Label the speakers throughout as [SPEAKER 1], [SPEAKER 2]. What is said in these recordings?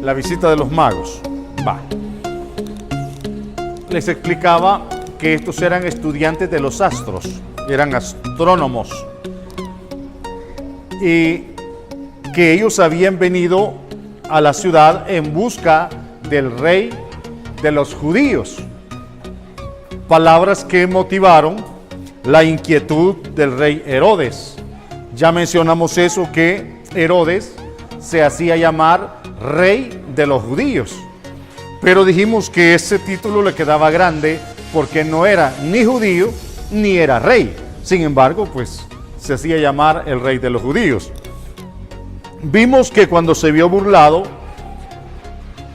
[SPEAKER 1] la visita de los magos. Va. Les explicaba que estos eran estudiantes de los astros, eran astrónomos, y que ellos habían venido a la ciudad en busca del rey de los judíos. Palabras que motivaron la inquietud del rey Herodes. Ya mencionamos eso, que Herodes se hacía llamar rey de los judíos, pero dijimos que ese título le quedaba grande porque no era ni judío ni era rey. Sin embargo, pues se hacía llamar el rey de los judíos. Vimos que cuando se vio burlado,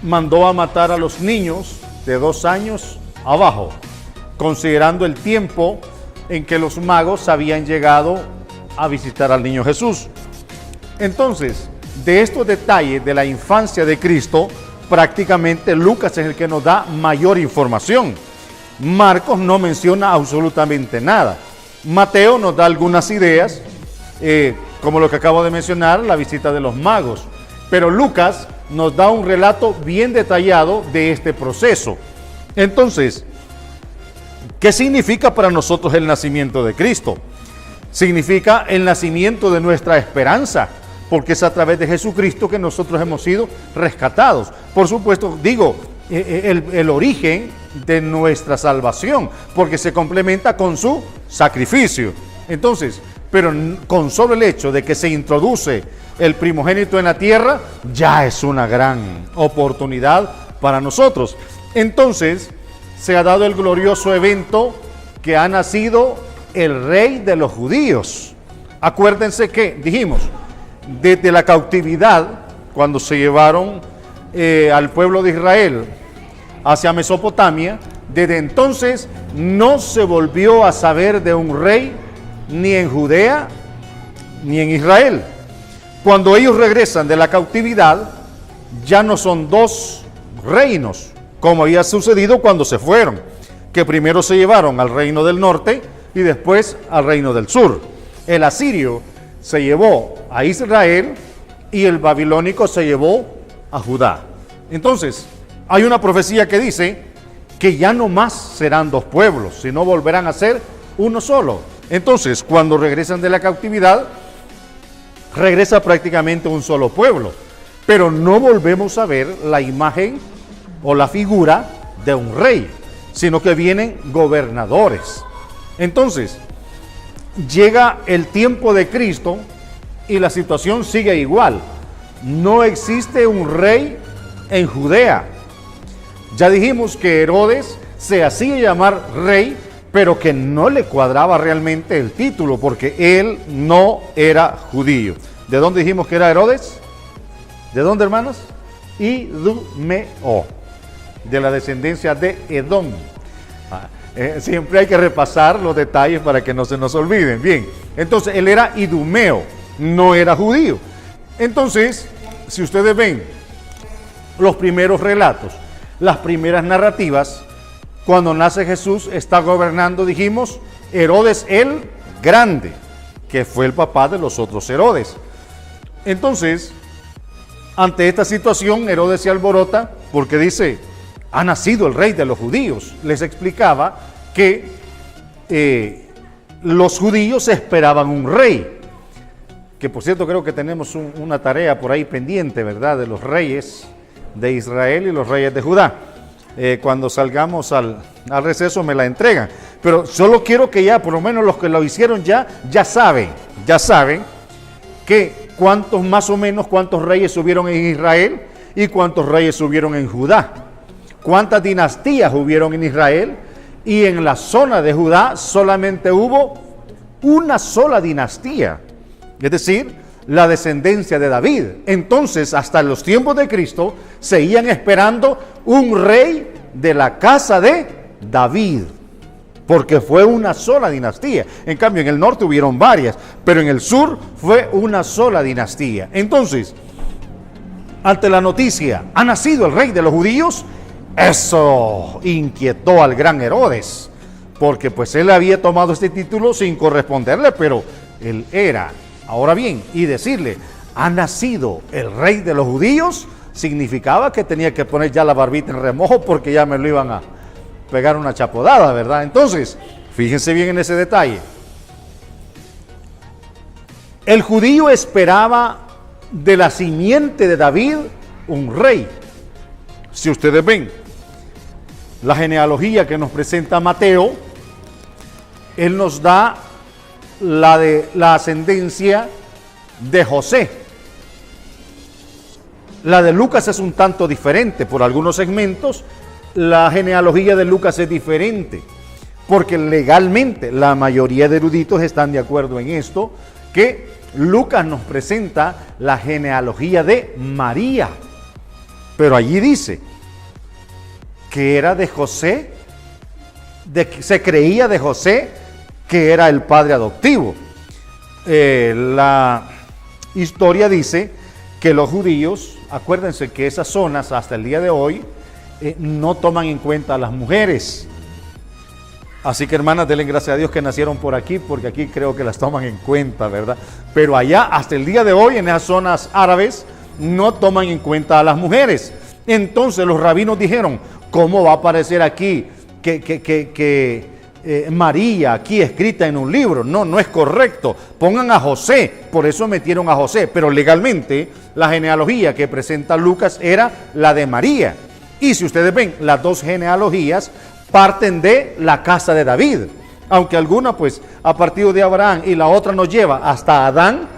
[SPEAKER 1] mandó a matar a los niños de 2 años abajo, considerando el tiempo en que los magos habían llegado a visitar al niño Jesús. Entonces, de estos detalles de la infancia de Cristo, prácticamente Lucas es el que nos da mayor información. Marcos no menciona absolutamente nada. Mateo nos da algunas ideas, como lo que acabo de mencionar, la visita de los magos. Pero Lucas nos da un relato bien detallado de este proceso. Entonces, ¿qué significa para nosotros el nacimiento de Cristo? Significa el nacimiento de nuestra esperanza, porque es a través de Jesucristo que nosotros hemos sido rescatados. Por supuesto, digo, el origen de nuestra salvación, porque se complementa con su sacrificio. Entonces, pero con solo el hecho de que se introduce el primogénito en la tierra, ya es una gran oportunidad para nosotros. Entonces, se ha dado el glorioso evento que ha nacido el rey de los judíos. Acuérdense que dijimos, desde la cautividad, cuando se llevaron al pueblo de Israel hacia Mesopotamia, desde entonces no se volvió a saber de un rey ni en Judea ni en Israel. Cuando ellos regresan de la cautividad, ya no son 2 reinos, como había sucedido cuando se fueron, que primero se llevaron al reino del norte y después al reino del sur. El asirio se llevó a Israel y el babilónico se llevó a Judá. Entonces, hay una profecía que dice que ya no más serán 2 pueblos, sino volverán a ser uno solo. Entonces, cuando regresan de la cautividad, regresa prácticamente un solo pueblo, pero no volvemos a ver la imagen o la figura de un rey, sino que vienen gobernadores. Entonces, llega el tiempo de Cristo y la situación sigue igual. No existe un rey en Judea. Ya dijimos que Herodes se hacía llamar rey, pero que no le cuadraba realmente el título, porque él no era judío. ¿De dónde dijimos que era Herodes? ¿De dónde, hermanos? Idumeo, de la descendencia de Edom. Siempre hay que repasar los detalles para que no se nos olviden. Bien, entonces él era idumeo, no era judío. Entonces, si ustedes ven los primeros relatos, las primeras narrativas, cuando nace Jesús está gobernando, dijimos, Herodes el Grande, que fue el papá de los otros Herodes. Entonces, ante esta situación, Herodes se alborota porque dice, ha nacido el rey de los judíos. Les explicaba que los judíos esperaban un rey, que por cierto creo que tenemos una tarea por ahí pendiente, ¿verdad?, de los reyes de Israel y los reyes de Judá. Cuando salgamos al receso me la entregan, pero solo quiero que ya, por lo menos los que lo hicieron ya saben que cuántos reyes hubieron en Israel y cuántos reyes hubieron en Judá, cuántas dinastías hubieron en Israel, y en la zona de Judá solamente hubo una sola dinastía, es decir, la descendencia de David. Entonces, hasta los tiempos de Cristo, seguían esperando un rey de la casa de David, porque fue una sola dinastía. En cambio, en el norte hubieron varias, pero en el sur fue una sola dinastía. Entonces, ante la noticia, ha nacido el rey de los judíos, eso inquietó al gran Herodes, porque pues él había tomado este título sin corresponderle, pero él era. Ahora bien, y decirle, ha nacido el rey de los judíos, significaba que tenía que poner ya la barbita en remojo porque ya me lo iban a pegar una chapodada, ¿verdad? Entonces, fíjense bien en ese detalle. El judío esperaba de la simiente de David un rey. Si ustedes ven la genealogía que nos presenta Mateo, él nos da la ascendencia de José. La de Lucas es un tanto diferente. Por algunos segmentos, la genealogía de Lucas es diferente, porque legalmente la mayoría de eruditos están de acuerdo en esto, que Lucas nos presenta la genealogía de María. Pero allí dice que era de José, se creía de José que era el padre adoptivo. La historia dice que los judíos, acuérdense que esas zonas hasta el día de hoy no toman en cuenta a las mujeres. Así que, hermanas, denle gracias a Dios que nacieron por aquí, porque aquí creo que las toman en cuenta, ¿verdad? Pero allá, hasta el día de hoy, en esas zonas árabes, no toman en cuenta a las mujeres. Entonces los rabinos dijeron, ¿cómo va a aparecer aquí que María aquí escrita en un libro? No, no es correcto. Pongan a José, por eso metieron a José. Pero legalmente la genealogía que presenta Lucas era la de María. Y si ustedes ven, las dos genealogías parten de la casa de David. Aunque alguna pues a partir de Abraham y la otra nos lleva hasta Adán.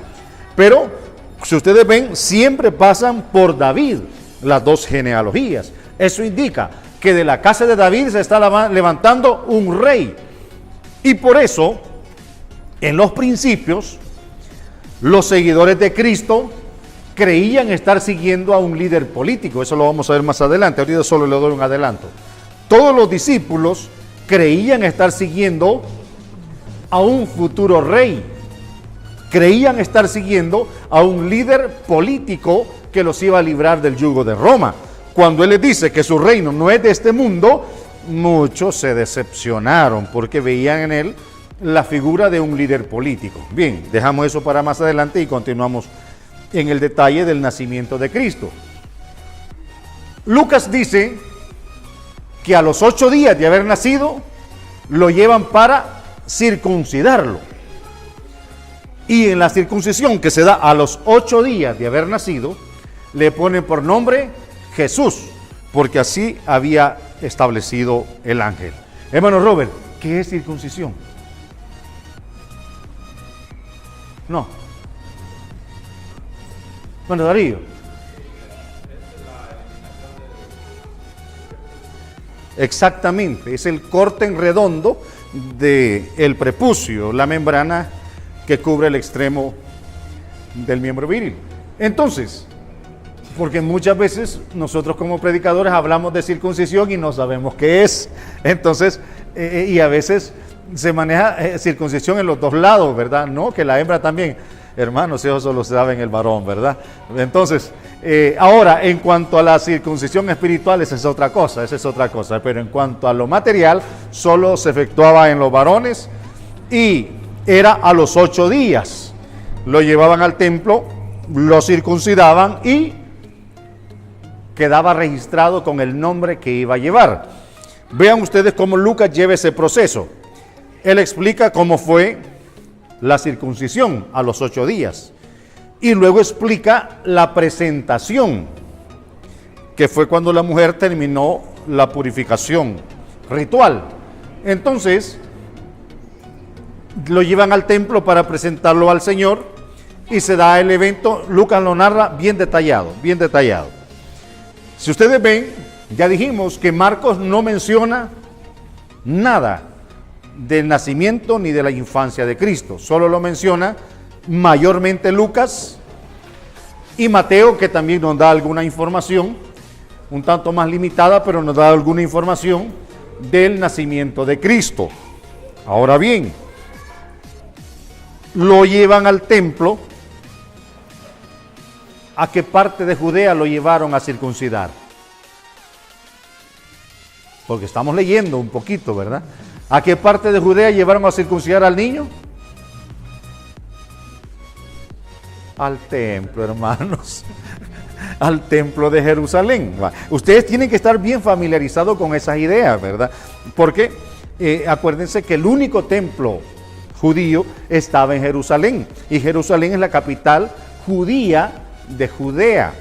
[SPEAKER 1] Pero si ustedes ven, siempre pasan por David las dos genealogías. Eso indica que de la casa de David se está levantando un rey. Y por eso, en los principios, los seguidores de Cristo creían estar siguiendo a un líder político. Eso lo vamos a ver más adelante. Ahorita solo le doy un adelanto. Todos los discípulos creían estar siguiendo a un futuro rey. Creían estar siguiendo a un líder político que los iba a librar del yugo de Roma. Cuando él les dice que su reino no es de este mundo, muchos se decepcionaron porque veían en él la figura de un líder político. Bien, dejamos eso para más adelante y continuamos en el detalle del nacimiento de Cristo. Lucas dice que a los 8 días de haber nacido, lo llevan para circuncidarlo. Y en la circuncisión que se da a los 8 días de haber nacido, le ponen por nombre Jesús, porque así había establecido el ángel. Hermano Robert, ¿qué es circuncisión? No. Bueno, Darío. Exactamente, es el corte en redondo del prepucio, la membrana que cubre el extremo del miembro viril. Entonces, porque muchas veces nosotros como predicadores hablamos de circuncisión y no sabemos qué es. Entonces, y a veces se maneja circuncisión en los dos lados, ¿verdad? No, que la hembra también. Hermanos, eso solo se sabe en el varón, ¿verdad? Entonces, ahora, en cuanto a la circuncisión espiritual, esa es otra cosa. Pero en cuanto a lo material, solo se efectuaba en los varones y era a los 8 días. Lo llevaban al templo, lo circuncidaban y quedaba registrado con el nombre que iba a llevar. Vean ustedes cómo Lucas lleva ese proceso. Él explica cómo fue la circuncisión a los 8 días. Y luego explica la presentación, que fue cuando la mujer terminó la purificación ritual. Entonces, lo llevan al templo para presentarlo al Señor y se da el evento. Lucas lo narra bien detallado, bien detallado. Si ustedes ven, ya dijimos que Marcos no menciona nada del nacimiento ni de la infancia de Cristo. Solo lo menciona mayormente Lucas y Mateo, que también nos da alguna información, un tanto más limitada, pero nos da alguna información del nacimiento de Cristo. Ahora bien, lo llevan al templo. ¿A qué parte de Judea lo llevaron a circuncidar? Porque estamos leyendo un poquito, ¿verdad? ¿A qué parte de Judea llevaron a circuncidar al niño? Al templo, hermanos. al templo de Jerusalén. Ustedes tienen que estar bien familiarizados con esas ideas, ¿verdad? Porque acuérdense que el único templo judío estaba en Jerusalén, y Jerusalén es la capital judía de Judea,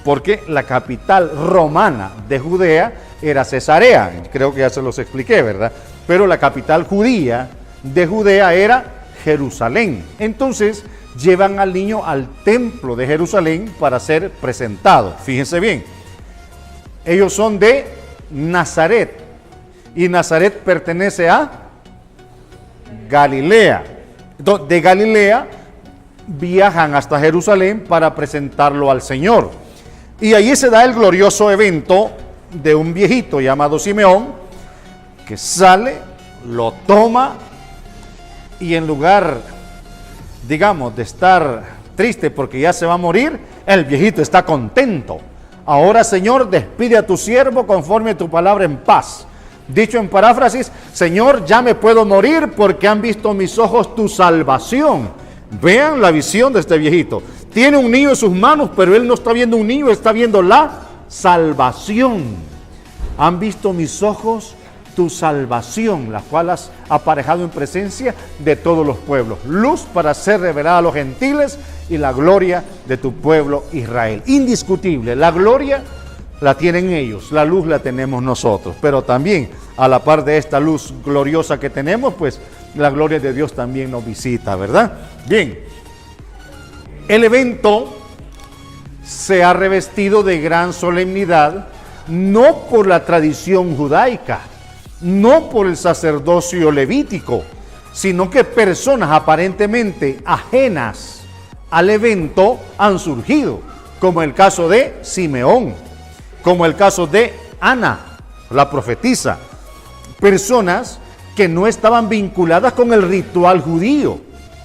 [SPEAKER 1] porque la capital romana de Judea era Cesarea, creo que ya se los expliqué, ¿verdad? Pero la capital judía de Judea era Jerusalén. Entonces llevan al niño al templo de Jerusalén para ser presentado. Fíjense bien, ellos son de Nazaret, y Nazaret pertenece a Galilea. Entonces, de Galilea viajan hasta Jerusalén para presentarlo al Señor. Y allí se da el glorioso evento de un viejito llamado Simeón, que sale, lo toma, y en lugar, digamos, de estar triste porque ya se va a morir, el viejito está contento. Ahora, Señor, despide a tu siervo conforme a tu palabra en paz. Dicho en paráfrasis, Señor, ya me puedo morir porque han visto mis ojos tu salvación. Vean la visión de este viejito. Tiene un niño en sus manos, pero él no está viendo un niño, está viendo la salvación. Han visto mis ojos tu salvación, la cual has aparejado en presencia de todos los pueblos. Luz para ser revelada a los gentiles y la gloria de tu pueblo Israel. Indiscutible, la gloria la tienen ellos, la luz la tenemos nosotros, pero también a la par de esta luz gloriosa que tenemos, pues la gloria de Dios también nos visita, ¿verdad? Bien, el evento se ha revestido de gran solemnidad, no por la tradición judaica, no por el sacerdocio levítico, sino que personas aparentemente ajenas al evento han surgido, como el caso de Simeón, como el caso de Ana, la profetisa, personas que no estaban vinculadas con el ritual judío.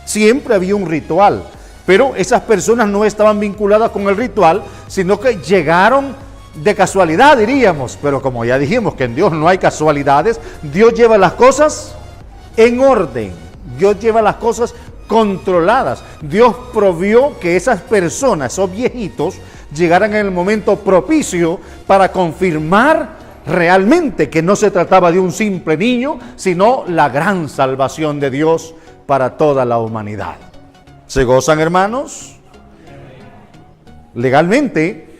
[SPEAKER 1] Siempre había un ritual, pero esas personas no estaban vinculadas con el ritual, sino que llegaron de casualidad, diríamos. Pero como ya dijimos que en Dios no hay casualidades, Dios lleva las cosas en orden, Dios lleva las cosas controladas. Dios provió que esas personas, esos viejitos, llegaran en el momento propicio para confirmar realmente que no se trataba de un simple niño, sino la gran salvación de Dios para toda la humanidad. ¿Se gozan, hermanos? Legalmente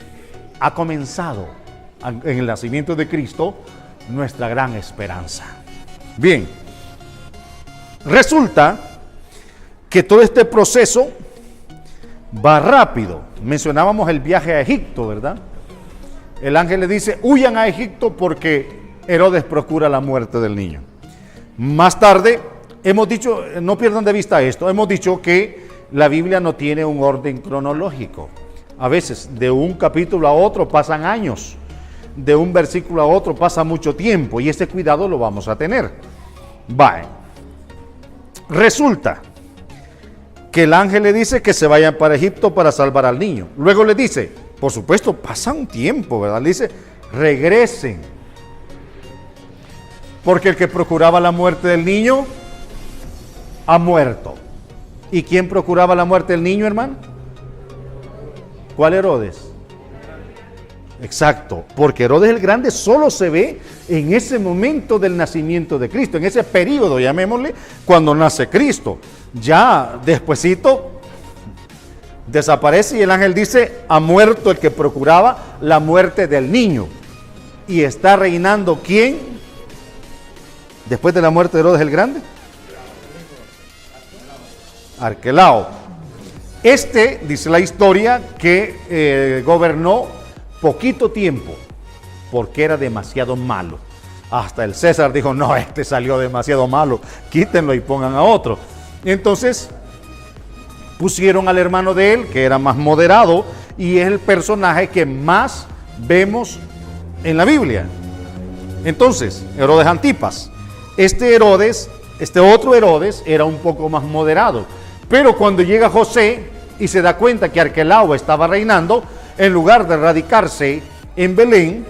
[SPEAKER 1] ha comenzado en el nacimiento de Cristo nuestra gran esperanza. Bien, resulta que todo este proceso va rápido. Mencionábamos el viaje a Egipto, ¿verdad? El ángel le dice, huyan a Egipto porque Herodes procura la muerte del niño. Más tarde, hemos dicho, no pierdan de vista esto, hemos dicho que la Biblia no tiene un orden cronológico. A veces, de un capítulo a otro pasan años, de un versículo a otro pasa mucho tiempo, y ese cuidado lo vamos a tener. Resulta que el ángel le dice que se vayan para Egipto para salvar al niño. Luego le dice, por supuesto, pasa un tiempo, ¿verdad? Le dice, regresen, porque el que procuraba la muerte del niño ha muerto. ¿Y quién procuraba la muerte del niño, hermano? ¿Cuál Herodes? Exacto, porque Herodes el Grande solo se ve en ese momento del nacimiento de Cristo, en ese periodo, llamémosle, cuando nace Cristo. Ya despuesito desaparece y el ángel dice, ha muerto el que procuraba la muerte del niño. Y está reinando ¿quién? Después de la muerte de Herodes el Grande. Arquelao. Dice la historia, que gobernó poquito tiempo porque era demasiado malo. Hasta el César dijo, no, este salió demasiado malo, quítenlo y pongan a otro. Entonces pusieron al hermano de él, que era más moderado, y es el personaje que más vemos en la Biblia. Entonces, Herodes Antipas. Este otro Herodes era un poco más moderado, pero cuando llega José y se da cuenta que Arquelao estaba reinando, en lugar de radicarse en Belén,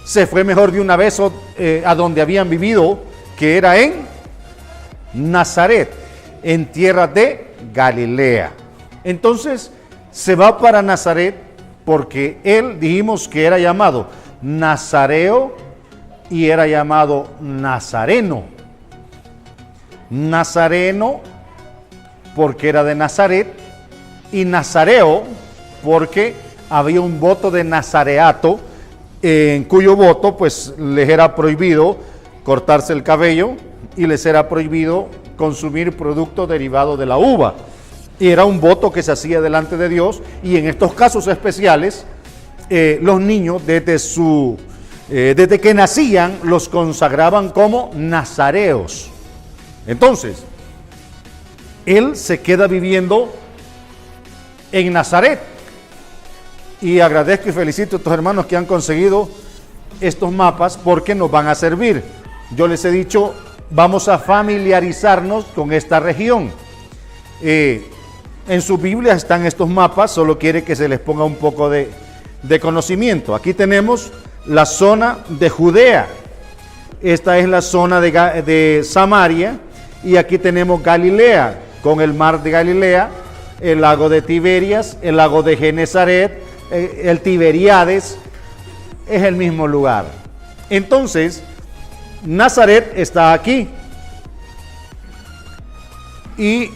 [SPEAKER 1] se fue mejor de una vez a donde habían vivido, que era en Nazaret, en tierra de Galilea. Entonces se va para Nazaret porque él dijimos que era llamado Nazareo y era llamado Nazareno. Nazareno porque era de Nazaret y Nazareo porque había un voto de nazareato en cuyo voto pues les era prohibido cortarse el cabello y les era prohibido consumir productos derivados de la uva. Y era un voto que se hacía delante de Dios, y en estos casos especiales los niños desde que nacían los consagraban como nazareos. Entonces, él se queda viviendo en Nazaret, y agradezco y felicito a estos hermanos que han conseguido estos mapas porque nos van a servir. Yo les he dicho, vamos a familiarizarnos con esta región. En su Biblia están estos mapas, solo quiere que se les ponga un poco de conocimiento. Aquí tenemos la zona de Judea, esta es la zona de Samaria, y aquí tenemos Galilea, con el mar de Galilea, el lago de Tiberias, el lago de Genesaret, el Tiberíades, es el mismo lugar. Entonces, Nazaret está aquí, y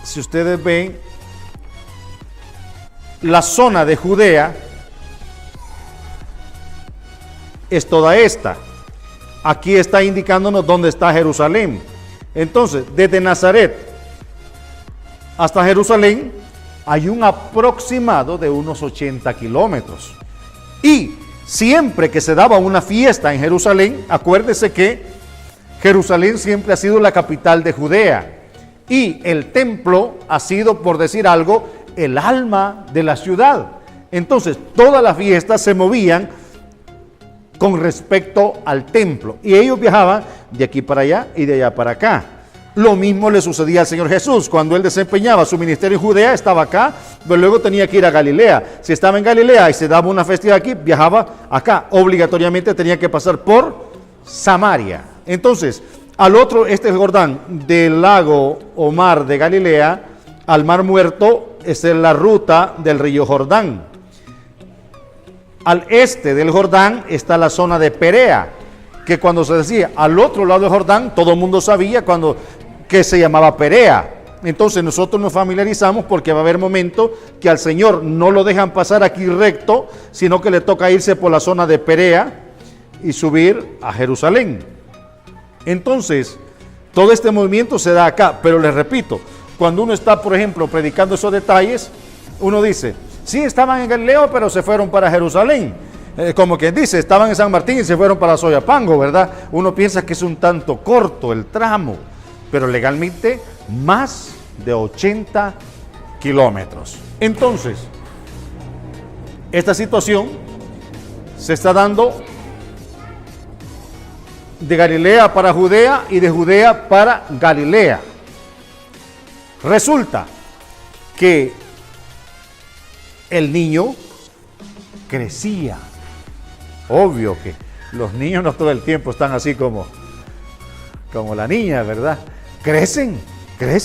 [SPEAKER 1] si ustedes ven, la zona de Judea es toda esta. Aquí está indicándonos dónde está Jerusalén. Entonces, desde Nazaret hasta Jerusalén hay un aproximado de unos 80 kilómetros. Y siempre que se daba una fiesta en Jerusalén, acuérdese que Jerusalén siempre ha sido la capital de Judea. Y el templo ha sido, por decir algo, el alma de la ciudad. Entonces, todas las fiestas se movían con respecto al templo. Y ellos viajaban de aquí para allá y de allá para acá. Lo mismo le sucedía al Señor Jesús. Cuando Él desempeñaba su ministerio en Judea, estaba acá, pero luego tenía que ir a Galilea. Si estaba en Galilea y se daba una festividad aquí, viajaba acá. Obligatoriamente tenía que pasar por Samaria. Entonces, al otro, este es el Jordán, del lago o mar de Galilea al mar Muerto, es la ruta del río Jordán. Al este del Jordán está la zona de Perea, que cuando se decía al otro lado del Jordán, todo el mundo sabía que se llamaba Perea. Entonces nosotros nos familiarizamos porque va a haber momentos que al Señor no lo dejan pasar aquí recto, sino que le toca irse por la zona de Perea y subir a Jerusalén. Entonces, todo este movimiento se da acá, pero les repito, cuando uno está, por ejemplo, predicando esos detalles, uno dice, sí, estaban en Galileo, pero se fueron para Jerusalén. Como quien dice, estaban en San Martín y se fueron para Soyapango, ¿verdad? Uno piensa que es un tanto corto el tramo, pero legalmente más de 80 kilómetros. Entonces, esta situación se está dando de Galilea para Judea y de Judea para Galilea. Resulta que el niño crecía. Obvio que los niños no todo el tiempo están así como la niña, ¿verdad? Crecen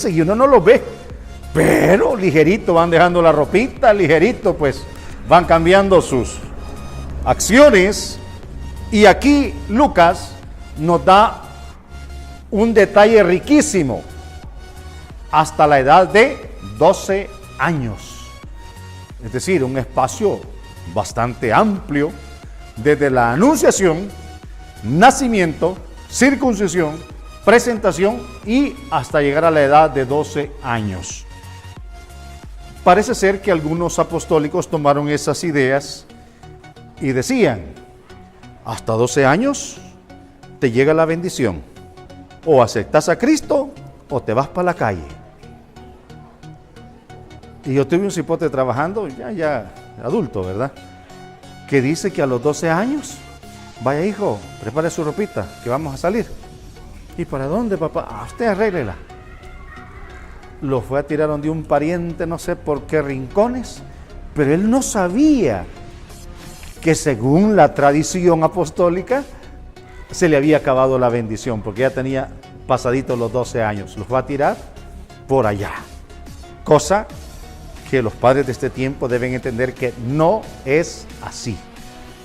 [SPEAKER 1] y uno no los ve, pero ligerito van dejando la ropita, ligerito pues van cambiando sus acciones. Y aquí Lucas nos da un detalle riquísimo, hasta la edad de 12 años. Es decir, un espacio bastante amplio, desde la anunciación, nacimiento, circuncisión, presentación y hasta llegar a la edad de 12 años. Parece ser que algunos apostólicos tomaron esas ideas y decían, hasta 12 años te llega la bendición, o aceptas a Cristo o te vas para la calle. Y yo tuve un cipote trabajando, ya adulto, ¿verdad? Que dice que a los 12 años, vaya hijo, prepare su ropita, que vamos a salir. ¿Y para dónde, papá? Ah, usted arréglela. Lo fue a tirar donde un pariente, no sé por qué rincones, pero él no sabía que según la tradición apostólica, se le había acabado la bendición, porque ya tenía pasaditos los 12 años. Los fue a tirar por allá. Cosa que los padres de este tiempo deben entender que no es así.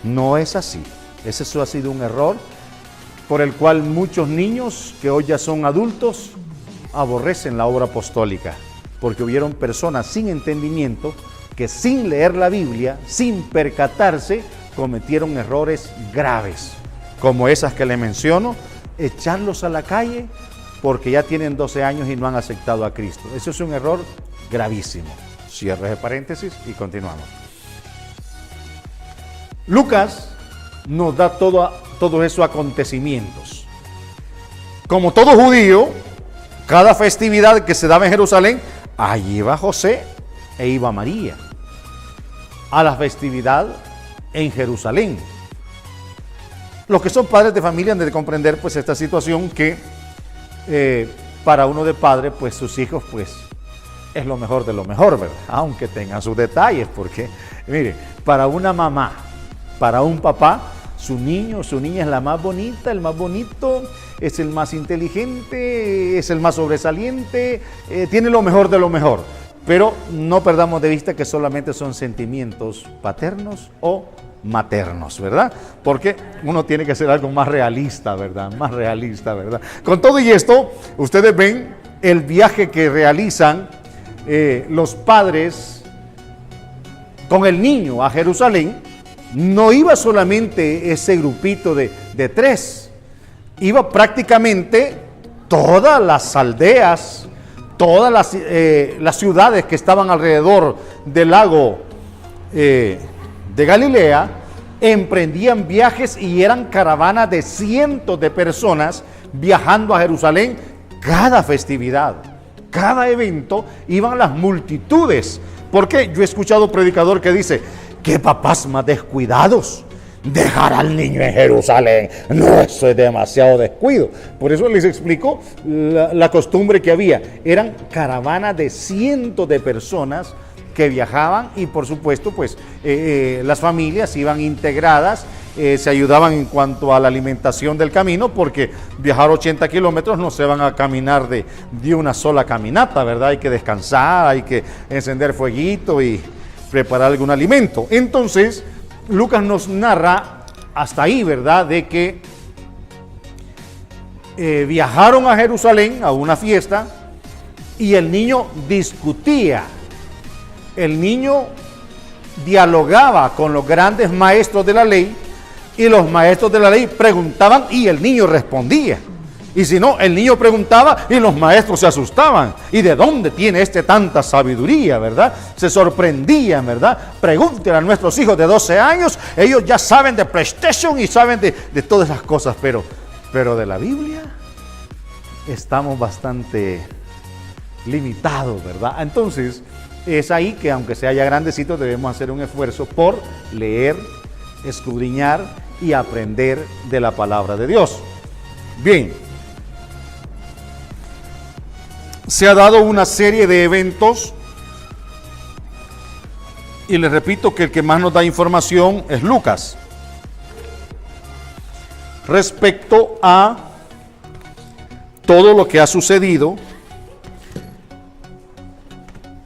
[SPEAKER 1] No es así. Eso ha sido un error por el cual muchos niños que hoy ya son adultos aborrecen la obra apostólica, porque hubieron personas sin entendimiento que sin leer la Biblia, sin percatarse, cometieron errores graves, como esas que le menciono, echarlos a la calle porque ya tienen 12 años y no han aceptado a Cristo. Eso es un error gravísimo. Cierre de paréntesis y continuamos. Lucas nos da todos esos acontecimientos. Como todo judío, cada festividad que se daba en Jerusalén, allí iba José e iba María a la festividad en Jerusalén. Los que son padres de familia han de comprender pues esta situación que para uno de padre pues sus hijos pues es lo mejor de lo mejor, ¿verdad? Aunque tengan sus detalles, porque mire, para una mamá, para un papá, su niño, su niña es la más bonita, el más bonito, es el más inteligente, es el más sobresaliente, tiene lo mejor de lo mejor. Pero no perdamos de vista que solamente son sentimientos paternos o maternos, ¿verdad? Porque uno tiene que ser algo más realista, ¿verdad? Más realista, ¿verdad? Con todo y esto, ustedes ven el viaje que realizan los padres con el niño a Jerusalén. No iba solamente ese grupito de 3, iba prácticamente todas las aldeas, todas las ciudades que estaban alrededor del lago de Galilea, emprendían viajes y eran caravanas de cientos de personas viajando a Jerusalén cada festividad, cada evento, iban las multitudes. Porque yo he escuchado predicador que dice: ¿qué papás más descuidados? Dejar al niño en Jerusalén, no, eso es demasiado descuido. Por eso les explico la costumbre que había. Eran caravanas de cientos de personas que viajaban y por supuesto pues las familias iban integradas, se ayudaban en cuanto a la alimentación del camino, porque viajar 80 kilómetros no se van a caminar de una sola caminata, ¿verdad? Hay que descansar, hay que encender fueguito y preparar algún alimento. Entonces Lucas nos narra hasta ahí, ¿verdad? De que viajaron a Jerusalén a una fiesta y el niño discutía. El niño dialogaba con los grandes maestros de la ley y los maestros de la ley preguntaban y el niño respondía. Y si no, el niño preguntaba y los maestros se asustaban. ¿Y de dónde tiene tanta sabiduría, verdad? Se sorprendían, ¿verdad? Pregúntenle a nuestros hijos de 12 años, ellos ya saben de PlayStation y saben de todas esas cosas, pero de la Biblia estamos bastante limitados, ¿verdad? Entonces, es ahí que aunque sea ya grandecito, debemos hacer un esfuerzo por leer, escudriñar y aprender de la palabra de Dios. Bien. Se ha dado una serie de eventos y les repito que el que más nos da información es Lucas respecto a todo lo que ha sucedido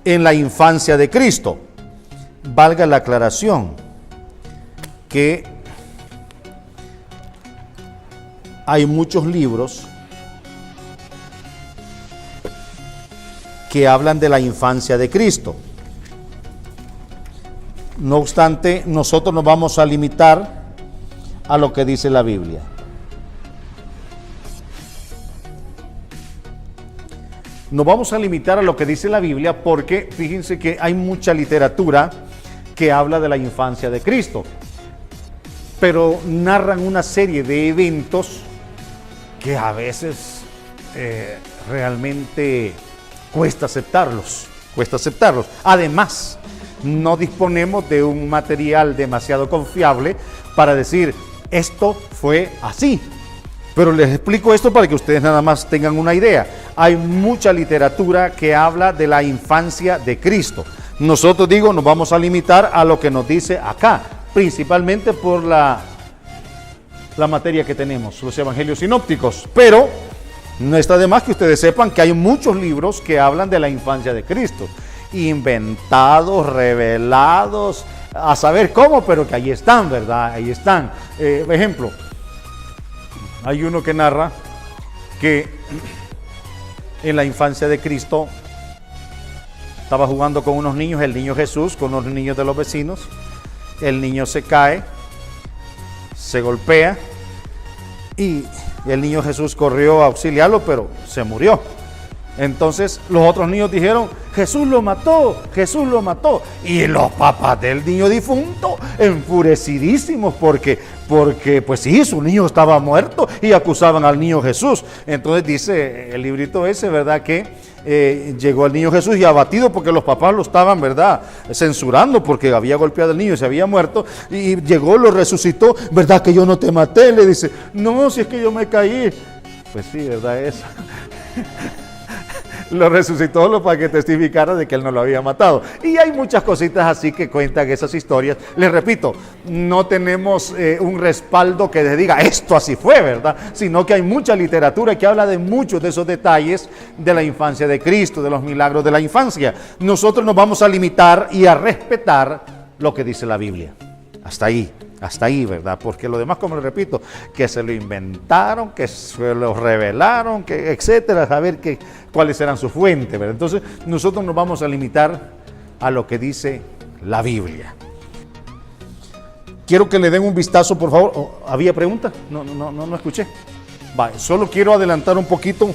[SPEAKER 1] en la infancia de Cristo. Valga la aclaración que hay muchos libros que hablan de la infancia de Cristo. No obstante, nosotros nos vamos a limitar a lo que dice la Biblia. Nos vamos a limitar a lo que dice la Biblia porque fíjense que hay mucha literatura que habla de la infancia de Cristo, pero narran una serie de eventos que a veces realmente cuesta aceptarlos. Además, no disponemos de un material demasiado confiable para decir, esto fue así. Pero les explico esto para que ustedes nada más tengan una idea. Hay mucha literatura que habla de la infancia de Cristo. Nosotros, nos vamos a limitar a lo que nos dice acá, principalmente por la materia que tenemos, los evangelios sinópticos. Pero no está de más que ustedes sepan que hay muchos libros que hablan de la infancia de Cristo. inventados, revelados, a saber cómo, pero que ahí están, ¿verdad? Ahí están. Ejemplo, hay uno que narra que en la infancia de Cristo estaba jugando con unos niños, el niño Jesús, con unos niños de los vecinos. El niño se cae, se golpea y el niño Jesús corrió a auxiliarlo, pero se murió. Entonces los otros niños dijeron, Jesús lo mató, Jesús lo mató. Y los papás del niño difunto, enfurecidísimos porque pues sí, su niño estaba muerto y acusaban al niño Jesús. Entonces dice el librito ese, ¿verdad? Que llegó el niño Jesús y abatido porque los papás lo estaban, ¿verdad?, censurando porque había golpeado al niño y se había muerto. Y llegó, lo resucitó, ¿verdad que yo no te maté? Le dice, no, si es que yo me caí. Pues sí, ¿verdad? Eso. Lo resucitó solo para que testificara de que él no lo había matado. Y hay muchas cositas así que cuentan esas historias. Les repito, no tenemos un respaldo que les diga esto así fue, ¿verdad? Sino que hay mucha literatura que habla de muchos de esos detalles de la infancia de Cristo, de los milagros de la infancia. Nosotros nos vamos a limitar y a respetar lo que dice la Biblia. Hasta ahí, ¿verdad? Porque lo demás, como les repito, que se lo inventaron, que se lo revelaron, que etcétera, a ver cuáles eran sus fuentes, ¿verdad? Entonces, nosotros nos vamos a limitar a lo que dice la Biblia. Quiero que le den un vistazo, por favor. Oh, ¿había pregunta? No escuché. Vale, solo quiero adelantar un poquito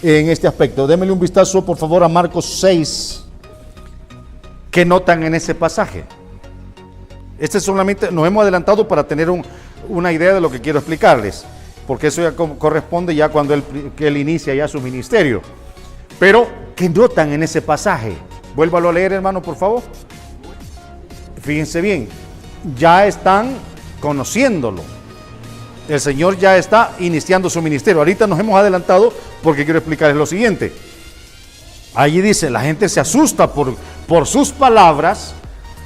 [SPEAKER 1] en este aspecto. Démele un vistazo, por favor, a Marcos 6. ¿Qué notan en ese pasaje? Este solamente nos hemos adelantado para tener una idea de lo que quiero explicarles, porque eso ya corresponde ya cuando él inicia ya su ministerio. Pero, ¿qué notan en ese pasaje? Vuélvalo a leer, hermano, por favor. Fíjense bien, ya están conociéndolo. El Señor ya está iniciando su ministerio. Ahorita nos hemos adelantado porque quiero explicarles lo siguiente. Allí dice, la gente se asusta por sus palabras,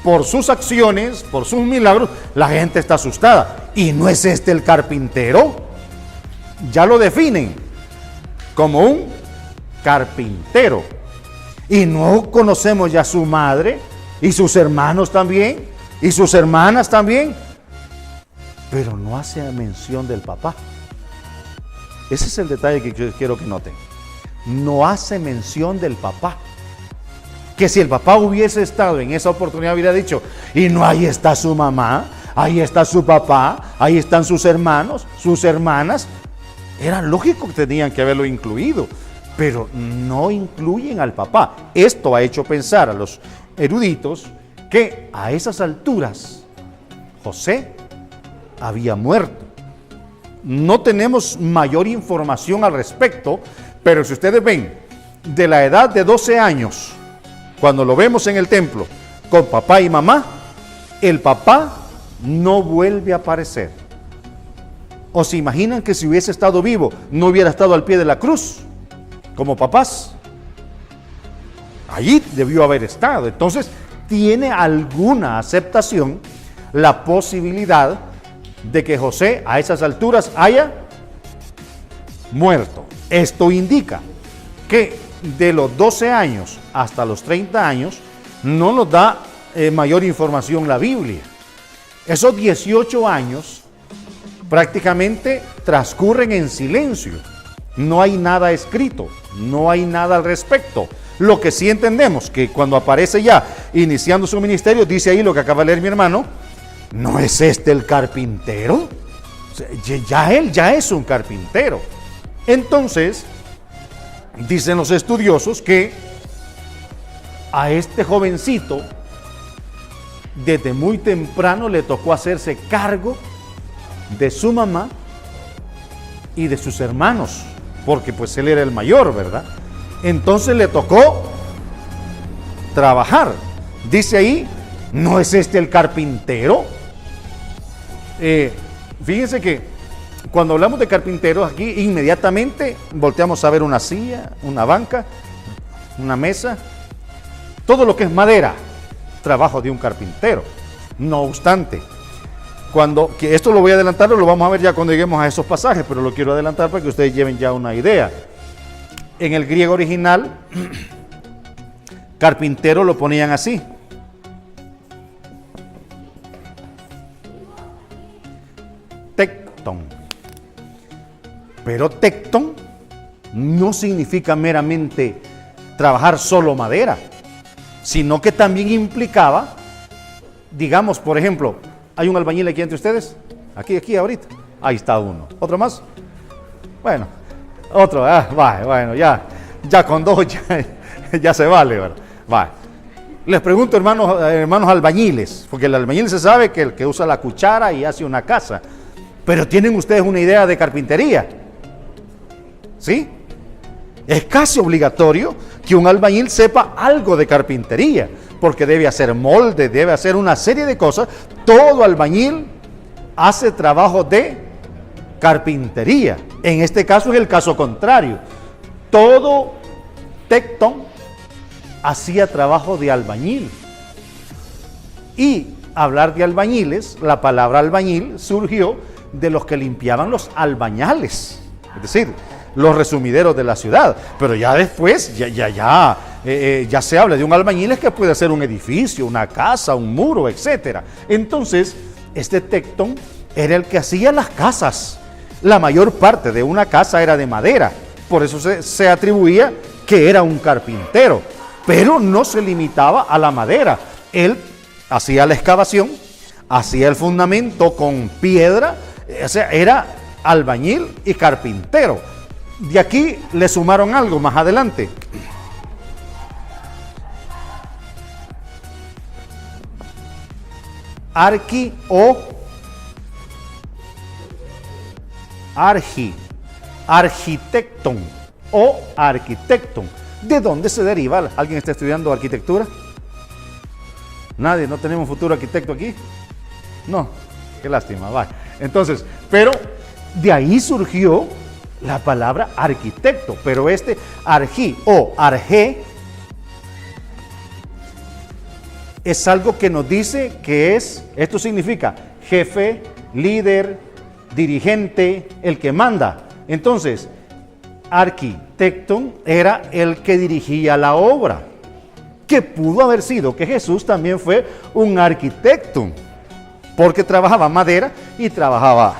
[SPEAKER 1] por sus acciones, por sus milagros, la gente está asustada. ¿Y no es este el carpintero? Ya lo definen como un carpintero. ¿Y no conocemos ya a su madre y sus hermanos también y sus hermanas también? Pero no hace mención del papá. Ese es el detalle que yo quiero que noten. No hace mención del papá. Que si el papá hubiese estado en esa oportunidad, hubiera dicho, y no, ahí está su mamá, ahí está su papá, ahí están sus hermanos, sus hermanas. Era lógico que tenían que haberlo incluido, pero no incluyen al papá. Esto ha hecho pensar a los eruditos que a esas alturas José había muerto. No tenemos mayor información al respecto, pero si ustedes ven, de la edad de 12 años, cuando lo vemos en el templo con papá y mamá, el papá no vuelve a aparecer. ¿O se imaginan que si hubiese estado vivo, no hubiera estado al pie de la cruz como papás? Allí debió haber estado. Entonces, tiene alguna aceptación la posibilidad de que José a esas alturas haya muerto. Esto indica que de los 12 años hasta los 30 años no nos da mayor información la Biblia. Esos 18 años prácticamente transcurren en silencio. No hay nada escrito, no hay nada al respecto. Lo que sí entendemos, que cuando aparece ya iniciando su ministerio, dice ahí lo que acaba de leer mi hermano, ¿no es este el carpintero? Él ya es un carpintero. Entonces, dicen los estudiosos que a este jovencito desde muy temprano le tocó hacerse cargo de su mamá y de sus hermanos, porque pues él era el mayor, ¿verdad? Entonces le tocó trabajar. Dice ahí, ¿no es este el carpintero? Fíjense que cuando hablamos de carpinteros aquí, inmediatamente volteamos a ver una silla, una banca, una mesa, todo lo que es madera, trabajo de un carpintero. No obstante, que esto lo voy a adelantar, lo vamos a ver ya cuando lleguemos a esos pasajes, pero lo quiero adelantar para que ustedes lleven ya una idea. En el griego original, carpintero lo ponían así. Tecton. Pero tecton no significa meramente trabajar solo madera, sino que también implicaba, digamos, por ejemplo, ¿hay un albañil aquí entre ustedes? Aquí ahorita. Ahí está uno. ¿Otro más? Bueno, otro. Bueno, ya con dos ya se vale, ¿verdad? Va. Les pregunto, hermanos albañiles, porque el albañil se sabe que el que usa la cuchara y hace una casa, pero ¿tienen ustedes una idea de carpintería? ¿Sí? Es casi obligatorio que un albañil sepa algo de carpintería, porque debe hacer molde, debe hacer una serie de cosas. Todo albañil hace trabajo de carpintería. En este caso es el caso contrario. Todo tecton hacía trabajo de albañil. Y hablar de albañiles, la palabra albañil surgió de los que limpiaban los albañales, es decir, los resumideros de la ciudad. Pero ya después, ya se habla de un albañil que puede hacer un edificio, una casa, un muro, etcétera. Entonces, este tecton era el que hacía las casas. La mayor parte de una casa era de madera, por eso se atribuía que era un carpintero, pero no se limitaba a la madera. Él hacía la excavación, hacía el fundamento con piedra, o sea, era albañil y carpintero. De aquí le sumaron algo más adelante. Arquitecton o arquitecton. ¿De dónde se deriva? ¿Alguien está estudiando arquitectura? ¿Nadie? ¿No tenemos futuro arquitecto aquí? No, qué lástima, va. Entonces, pero de ahí surgió la palabra arquitecto, pero este argi o arge es algo que nos dice que esto significa jefe, líder, dirigente, el que manda. Entonces, arquitecton era el que dirigía la obra, que pudo haber sido que Jesús también fue un arquitecto, porque trabajaba madera y trabajaba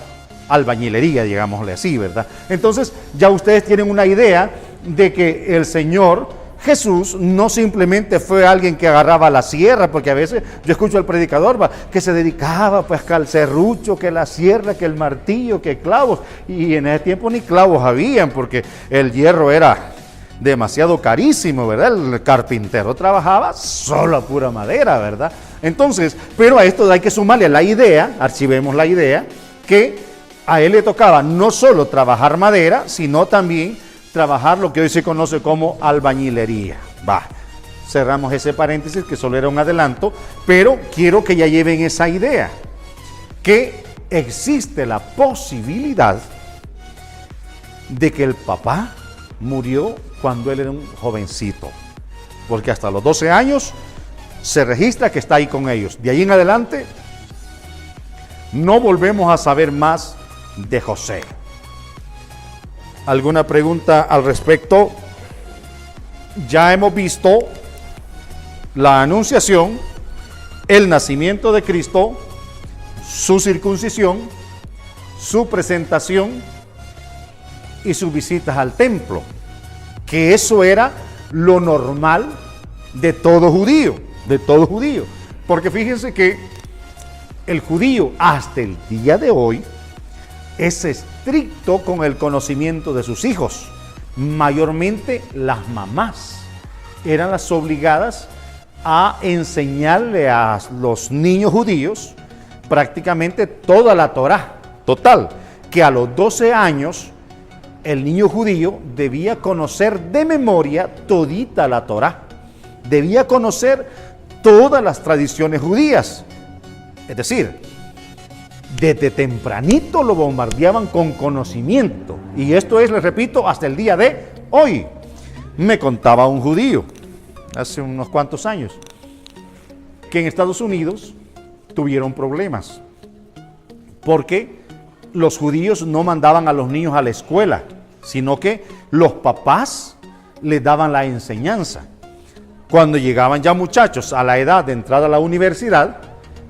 [SPEAKER 1] albañilería, digámosle así, ¿verdad? Entonces, ya ustedes tienen una idea de que el Señor Jesús no simplemente fue alguien que agarraba la sierra, porque a veces yo escucho al predicador que se dedicaba pues al serrucho, que la sierra, que el martillo, que clavos, y en ese tiempo ni clavos habían, porque el hierro era demasiado carísimo, ¿verdad? El carpintero trabajaba solo a pura madera, ¿verdad? Entonces, pero a esto hay que sumarle la idea, archivemos la idea, que a él le tocaba no solo trabajar madera, sino también trabajar lo que hoy se conoce como albañilería. Va, cerramos ese paréntesis que solo era un adelanto, pero quiero que ya lleven esa idea, que existe la posibilidad de que el papá murió cuando él era un jovencito, porque hasta los 12 años se registra que está ahí con ellos. De ahí en adelante no volvemos a saber más de José. ¿Alguna pregunta al respecto? Ya hemos visto la anunciación, el nacimiento de Cristo, su circuncisión, su presentación y sus visitas al templo, que eso era lo normal de todo judío, porque fíjense que el judío hasta el día de hoy es estricto con el conocimiento de sus hijos. Mayormente las mamás eran las obligadas a enseñarle a los niños judíos prácticamente toda la Torá. Total, que a los 12 años el niño judío debía conocer de memoria todita la Torá. Debía conocer todas las tradiciones judías. Es decir, desde tempranito lo bombardeaban con conocimiento. Y esto es, les repito, hasta el día de hoy. Me contaba un judío, hace unos cuantos años, que en Estados Unidos tuvieron problemas, porque los judíos no mandaban a los niños a la escuela, sino que los papás les daban la enseñanza. Cuando llegaban ya muchachos a la edad de entrar a la universidad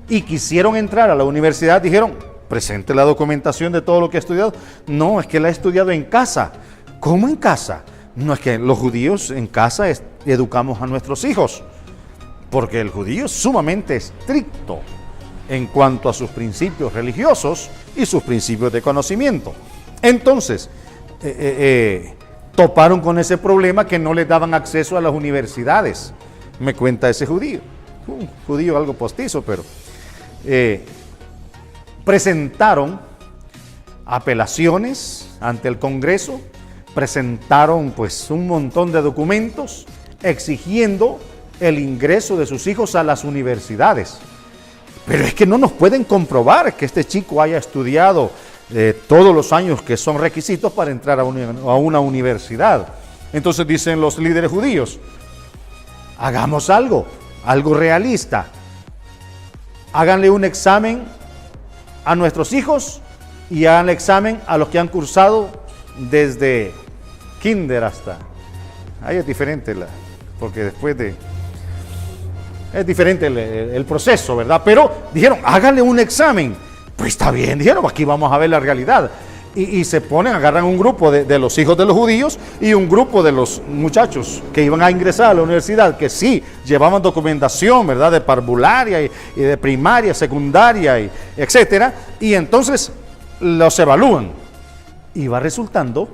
[SPEAKER 1] y quisieron entrar a la universidad, dijeron, presente la documentación de todo lo que ha estudiado. No, es que la he estudiado en casa. ¿Cómo en casa? No, es que los judíos en casa educamos a nuestros hijos, porque el judío es sumamente estricto en cuanto a sus principios religiosos y sus principios de conocimiento. Entonces, toparon con ese problema que no les daban acceso a las universidades. Me cuenta ese judío, un judío algo postizo, pero presentaron apelaciones ante el Congreso, presentaron pues un montón de documentos exigiendo el ingreso de sus hijos a las universidades. Pero es que no nos pueden comprobar que este chico haya estudiado todos los años que son requisitos para entrar a una universidad. Entonces dicen los líderes judíos, hagamos algo realista. Háganle un examen a nuestros hijos y háganle examen a los que han cursado desde kinder hasta... Ahí es diferente, porque después de... Es diferente el proceso, ¿verdad? Pero dijeron, háganle un examen. Pues está bien, dijeron, aquí vamos a ver la realidad. Y se ponen, agarran un grupo de los hijos de los judíos y un grupo de los muchachos que iban a ingresar a la universidad, que sí, llevaban documentación, ¿verdad? De parvularia y de primaria, secundaria, etcétera. Y entonces los evalúan. Y va resultando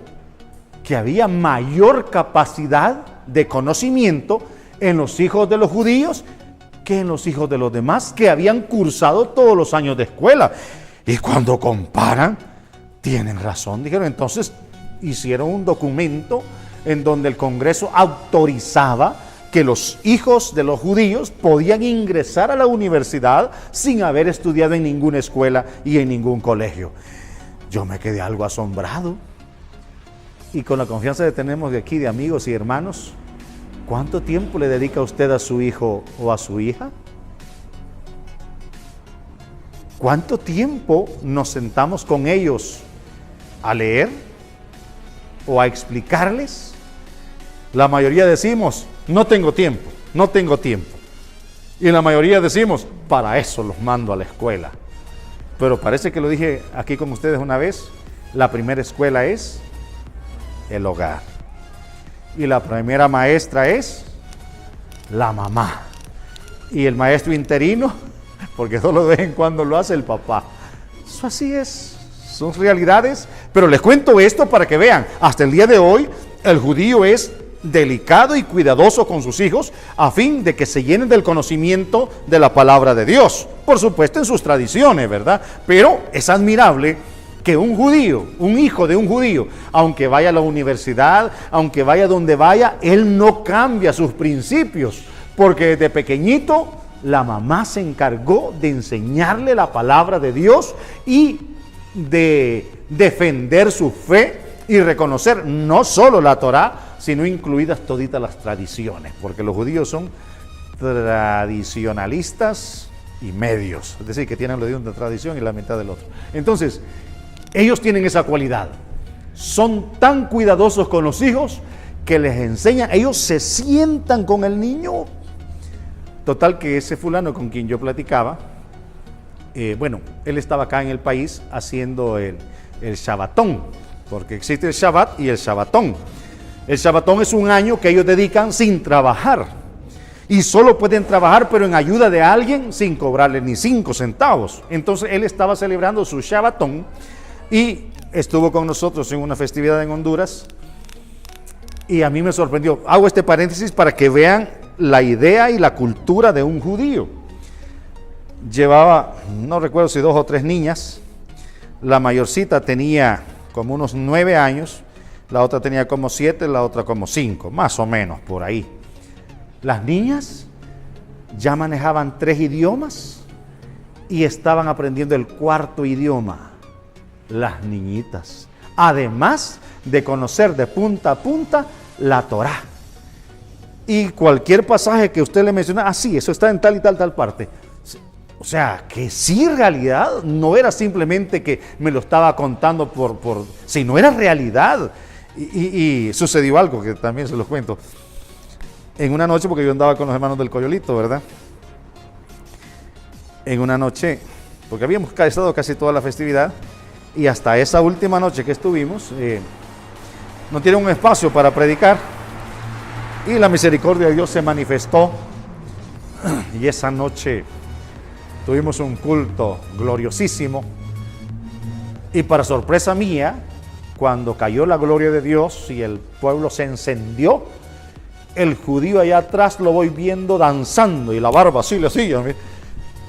[SPEAKER 1] que había mayor capacidad de conocimiento en los hijos de los judíos que en los hijos de los demás que habían cursado todos los años de escuela. Y cuando comparan, tienen razón, dijeron. Entonces hicieron un documento en donde el Congreso autorizaba que los hijos de los judíos podían ingresar a la universidad sin haber estudiado en ninguna escuela y en ningún colegio. Yo me quedé algo asombrado. Y con la confianza que tenemos de aquí, de amigos y hermanos, ¿cuánto tiempo le dedica usted a su hijo o a su hija? ¿Cuánto tiempo nos sentamos con ellos a leer o a explicarles? La mayoría decimos, no tengo tiempo, no tengo tiempo. Y la mayoría decimos, para eso los mando a la escuela. Pero parece que lo dije aquí con ustedes una vez, la primera escuela es el hogar. Y la primera maestra es la mamá. Y el maestro interino, porque solo de vez en cuando lo hace el papá. Eso así es, son realidades. Pero les cuento esto para que vean, hasta el día de hoy, el judío es delicado y cuidadoso con sus hijos a fin de que se llenen del conocimiento de la palabra de Dios. Por supuesto en sus tradiciones, ¿verdad? Pero es admirable que un judío, un hijo de un judío, aunque vaya a la universidad, aunque vaya donde vaya, él no cambia sus principios, porque desde pequeñito la mamá se encargó de enseñarle la palabra de Dios y de defender su fe y reconocer no solo la Torá, sino incluidas toditas las tradiciones, porque los judíos son tradicionalistas y medios, es decir, que tienen lo de una tradición y la mitad del otro. Entonces, ellos tienen esa cualidad, son tan cuidadosos con los hijos que les enseñan, ellos se sientan con el niño. Total que ese fulano con quien yo platicaba, bueno, él estaba acá en el país haciendo el Shabbatón, porque existe el Shabbat y el Shabbatón. El Shabbatón es un año que ellos dedican sin trabajar y solo pueden trabajar pero en ayuda de alguien sin cobrarle ni 5 centavos. Entonces él estaba celebrando su Shabbatón y estuvo con nosotros en una festividad en Honduras y a mí me sorprendió. Hago este paréntesis para que vean la idea y la cultura de un judío. Llevaba, no recuerdo si 2 o 3 niñas, la mayorcita tenía como unos 9 años, la otra tenía como 7, la otra como 5, más o menos por ahí. Las niñas ya manejaban 3 idiomas y estaban aprendiendo el 4.º idioma, las niñitas, además de conocer de punta a punta la Torá. Y cualquier pasaje que usted le menciona, sí, eso está en tal y tal parte. O sea, que sí, en realidad, no era simplemente que me lo estaba contando sino era realidad. Y sucedió algo que también se los cuento. En una noche, porque yo andaba con los hermanos del Coyolito, ¿verdad? En una noche, porque habíamos estado casi toda la festividad, y hasta esa última noche que estuvimos, no tiene un espacio para predicar, y la misericordia de Dios se manifestó, y esa noche tuvimos un culto gloriosísimo, y para sorpresa mía, cuando cayó la gloria de Dios y el pueblo se encendió, el judío allá atrás lo voy viendo danzando, y la barba así le hacía,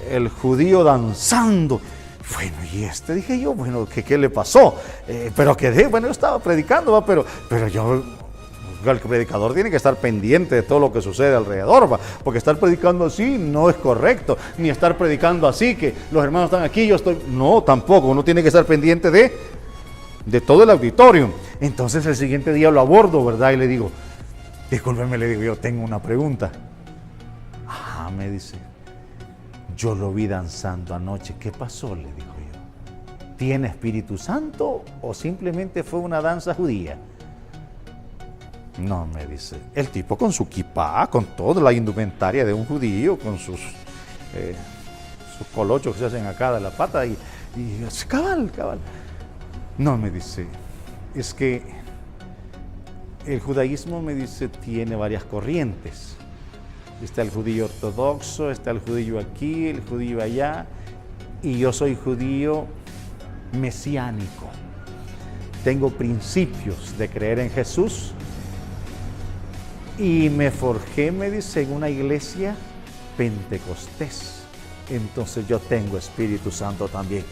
[SPEAKER 1] el judío danzando. Bueno, y dije yo, bueno, ¿qué le pasó? Pero quedé, bueno, yo estaba predicando, ¿va? Pero yo, el predicador tiene que estar pendiente de todo lo que sucede alrededor, ¿va? Porque estar predicando así no es correcto, ni estar predicando así, que los hermanos están aquí, yo estoy, no, tampoco, uno tiene que estar pendiente de todo el auditorio. Entonces el siguiente día lo abordo, ¿verdad? Y le digo, discúlpeme, le digo, yo tengo una pregunta. Me dice, yo lo vi danzando anoche, ¿qué pasó? Le digo yo. ¿Tiene Espíritu Santo o simplemente fue una danza judía? No, me dice, el tipo con su kipá, con toda la indumentaria de un judío, con sus colochos que se hacen acá de la pata y cabal. No, me dice, es que el judaísmo, me dice, tiene varias corrientes. Está el judío ortodoxo, está el judío aquí, el judío allá, y yo soy judío mesiánico. Tengo principios de creer en Jesús y me forjé, me dice, en una iglesia pentecostés. Entonces yo tengo Espíritu Santo también.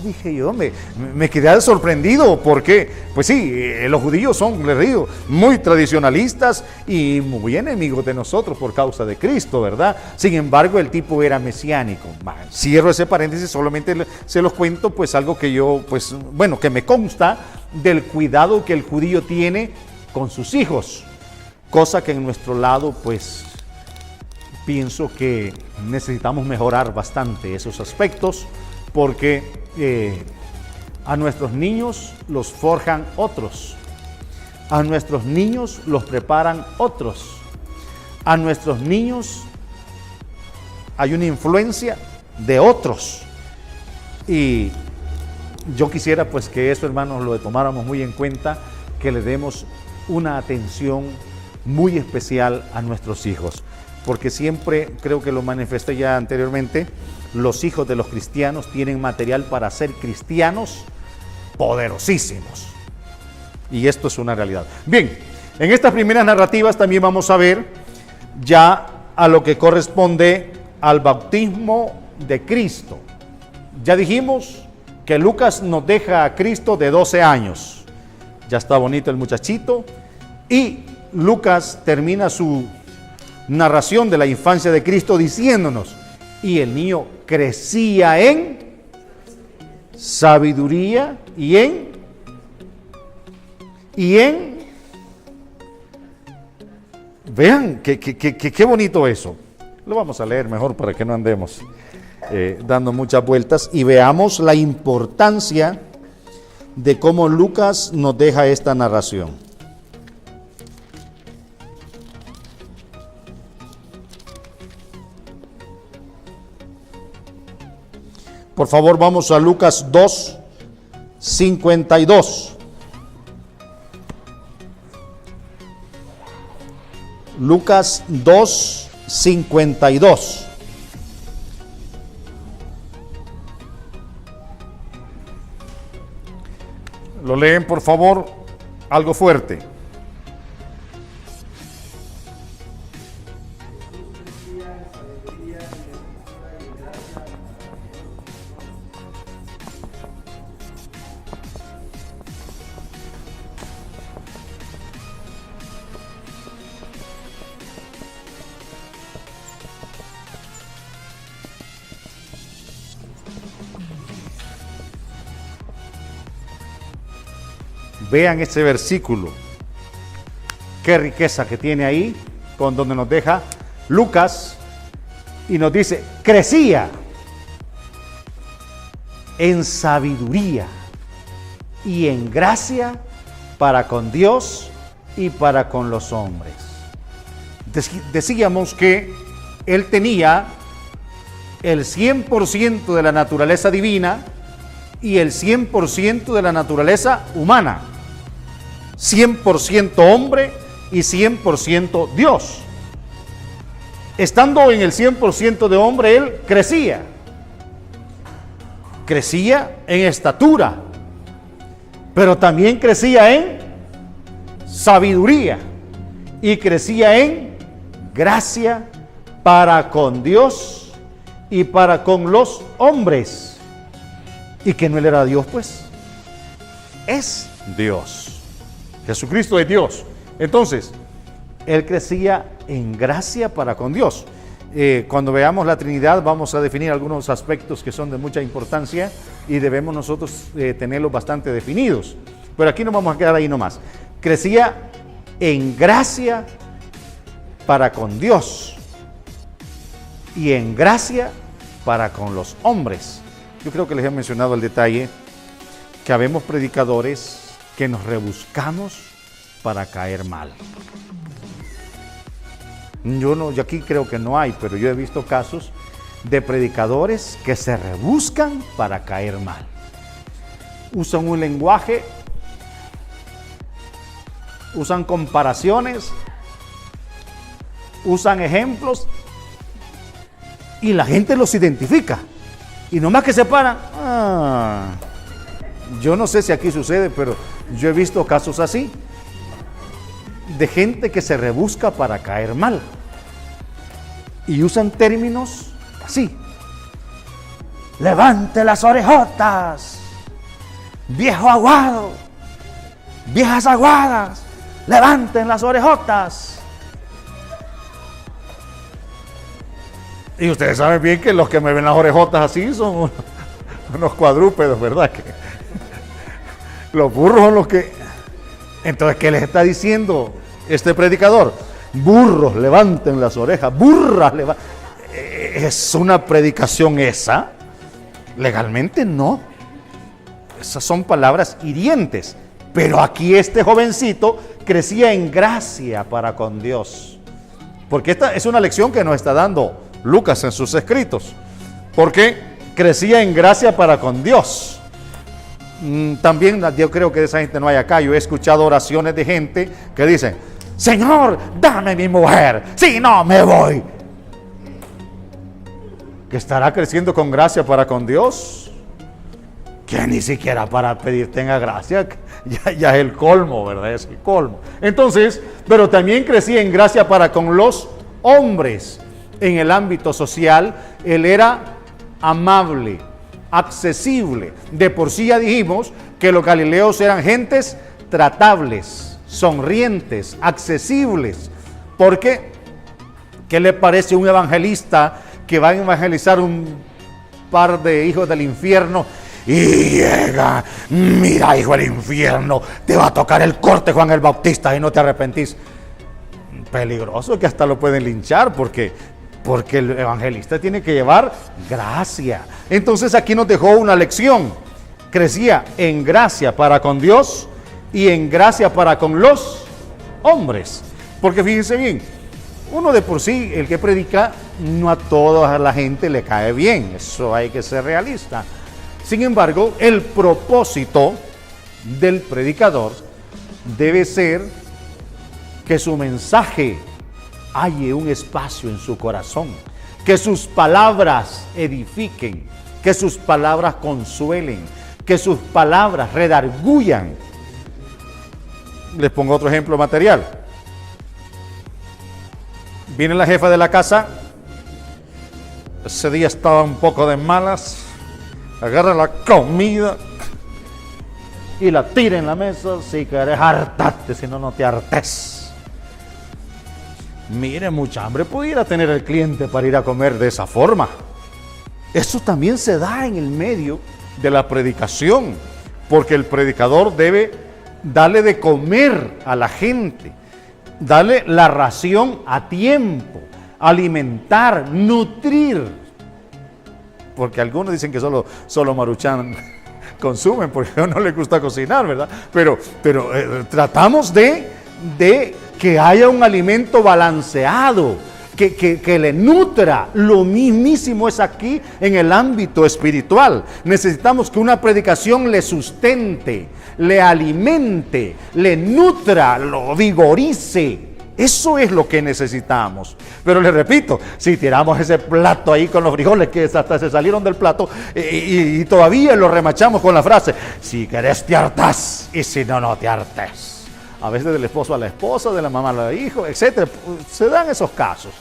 [SPEAKER 1] Dije yo, me quedé sorprendido porque, pues sí, los judíos son, les digo, muy tradicionalistas y muy enemigos de nosotros por causa de Cristo, ¿verdad? Sin embargo, el tipo era mesiánico. Cierro ese paréntesis, solamente se los cuento, pues algo que yo, pues, bueno, que me consta del cuidado que el judío tiene con sus hijos, cosa que en nuestro lado, pues, pienso que necesitamos mejorar bastante esos aspectos, porque a nuestros niños los forjan otros, a nuestros niños los preparan otros, a nuestros niños hay una influencia de otros, y yo quisiera pues que eso, hermanos, lo tomáramos muy en cuenta, que le demos una atención muy especial a nuestros hijos, porque siempre, creo que lo manifesté ya anteriormente, los hijos de los cristianos tienen material para ser cristianos poderosísimos. Y esto es una realidad. Bien, en estas primeras narrativas también vamos a ver ya a lo que corresponde al bautismo de Cristo. Ya dijimos que Lucas nos deja a Cristo de 12 años. Ya está bonito el muchachito. Y Lucas termina su narración de la infancia de Cristo diciéndonos, y el niño crecía en sabiduría y en vean qué bonito eso. Lo vamos a leer mejor para que no andemos dando muchas vueltas, y veamos la importancia de cómo Lucas nos deja esta narración. Por favor, vamos a Lucas 2:52. Lucas 2:52. Lo leen, por favor, algo fuerte. Vean este versículo, qué riqueza que tiene ahí, con donde nos deja Lucas, y nos dice, crecía en sabiduría y en gracia para con Dios y para con los hombres. decíamos que él tenía el 100% de la naturaleza divina y el 100% de la naturaleza humana. 100% hombre y 100% Dios. Estando en el 100% de hombre, él crecía. Crecía en estatura, pero también crecía en sabiduría y crecía en gracia para con Dios y para con los hombres. ¿Y que no él era Dios, pues? Es Dios. Jesucristo es Dios. Entonces, él crecía en gracia para con Dios. Cuando veamos la Trinidad vamos a definir algunos aspectos que son de mucha importancia y debemos nosotros tenerlos bastante definidos. Pero aquí nos vamos a quedar ahí nomás. Crecía en gracia para con Dios y en gracia para con los hombres. Yo creo que les he mencionado el detalle que habemos predicadores que nos rebuscamos para caer mal. Yo aquí creo que no hay, pero yo he visto casos de predicadores que se rebuscan para caer mal. Usan un lenguaje, usan comparaciones, usan ejemplos y la gente los identifica. Y nomás que se paran, yo no sé si aquí sucede, pero yo he visto casos así, de gente que se rebusca para caer mal. Y usan términos así. Levante las orejotas, viejo aguado, viejas aguadas, levanten las orejotas. Y ustedes saben bien que los que me ven las orejotas así son unos cuadrúpedos, ¿verdad? Que los burros son los que... Entonces, ¿qué les está diciendo este predicador? Burros, levanten las orejas, burras, ¿es una predicación esa? Legalmente no. Esas son palabras hirientes. Pero aquí este jovencito crecía en gracia para con Dios. Porque esta es una lección que nos está dando Lucas en sus escritos. Porque crecía en gracia para con Dios. También yo creo que de esa gente no hay acá. Yo he escuchado oraciones de gente que dicen: Señor, dame mi mujer, si no me voy. ¿Que estará creciendo con gracia para con Dios? Que ni siquiera para pedir tenga gracia, ya es el colmo, ¿verdad? Es el colmo. Entonces, pero también crecía en gracia para con los hombres. En el ámbito social, él era amable, accesible. De por sí ya dijimos que los galileos eran gentes tratables, sonrientes, accesibles. Porque, ¿qué le parece un evangelista que va a evangelizar un par de hijos del infierno y llega? Mira, hijo del infierno, te va a tocar el corte Juan el Bautista y no te arrepentís. Peligroso, que hasta lo pueden linchar porque el evangelista tiene que llevar gracia. Entonces aquí nos dejó una lección. Crecía en gracia para con Dios y en gracia para con los hombres. Porque fíjense bien, uno de por sí, el que predica, no a toda la gente le cae bien. Eso hay que ser realista. Sin embargo, el propósito del predicador debe ser que su mensaje halle un espacio en su corazón, que sus palabras edifiquen, que sus palabras consuelen, que sus palabras redargullan. Les pongo otro ejemplo material. Viene la jefa de la casa, ese día estaba un poco de malas, agarra la comida y la tira en la mesa. Si querés hartarte, si no, no te hartes. Mire, mucha hambre pudiera tener el cliente para ir a comer de esa forma. Eso también se da en el medio de la predicación, porque el predicador debe darle de comer a la gente, darle la ración a tiempo, alimentar, nutrir. Porque algunos dicen que solo Maruchan consumen, porque a uno no le gusta cocinar, ¿verdad? Pero tratamos de que haya un alimento balanceado, que le nutra. Lo mismísimo es aquí en el ámbito espiritual. Necesitamos que una predicación le sustente, le alimente, le nutra, lo vigorice. Eso es lo que necesitamos. Pero les repito, si tiramos ese plato ahí con los frijoles que hasta se salieron del plato y todavía lo remachamos con la frase, si querés te hartás y si no, no te hartes. A veces del esposo a la esposa, de la mamá al hijo, etc. Se dan esos casos.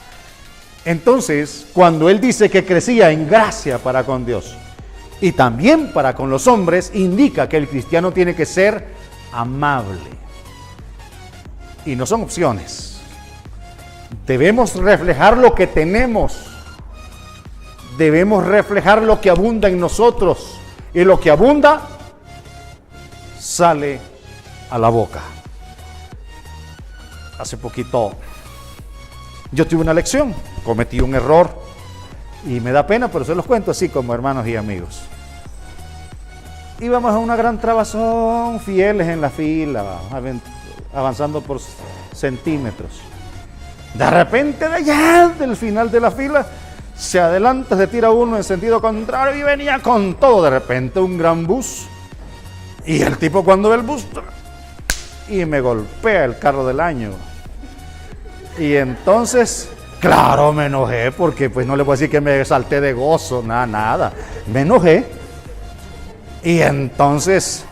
[SPEAKER 1] Entonces, cuando él dice que crecía en gracia para con Dios y también para con los hombres, indica que el cristiano tiene que ser amable. Y no son opciones. Debemos reflejar lo que tenemos. Debemos reflejar lo que abunda en nosotros. Y lo que abunda sale a la boca. Hace poquito yo tuve una lección, cometí un error y me da pena, pero se los cuento así como hermanos y amigos. Íbamos a una gran trabazón, fieles en la fila, avanzando por centímetros. De repente, de allá del final de la fila, se adelanta, se tira uno en sentido contrario y venía con todo. De repente un gran bus. Y el tipo cuando ve el bus, y me golpea el carro del año. Y entonces, claro, me enojé porque pues no le puedo decir que me salté de gozo, nada. Me enojé. Y entonces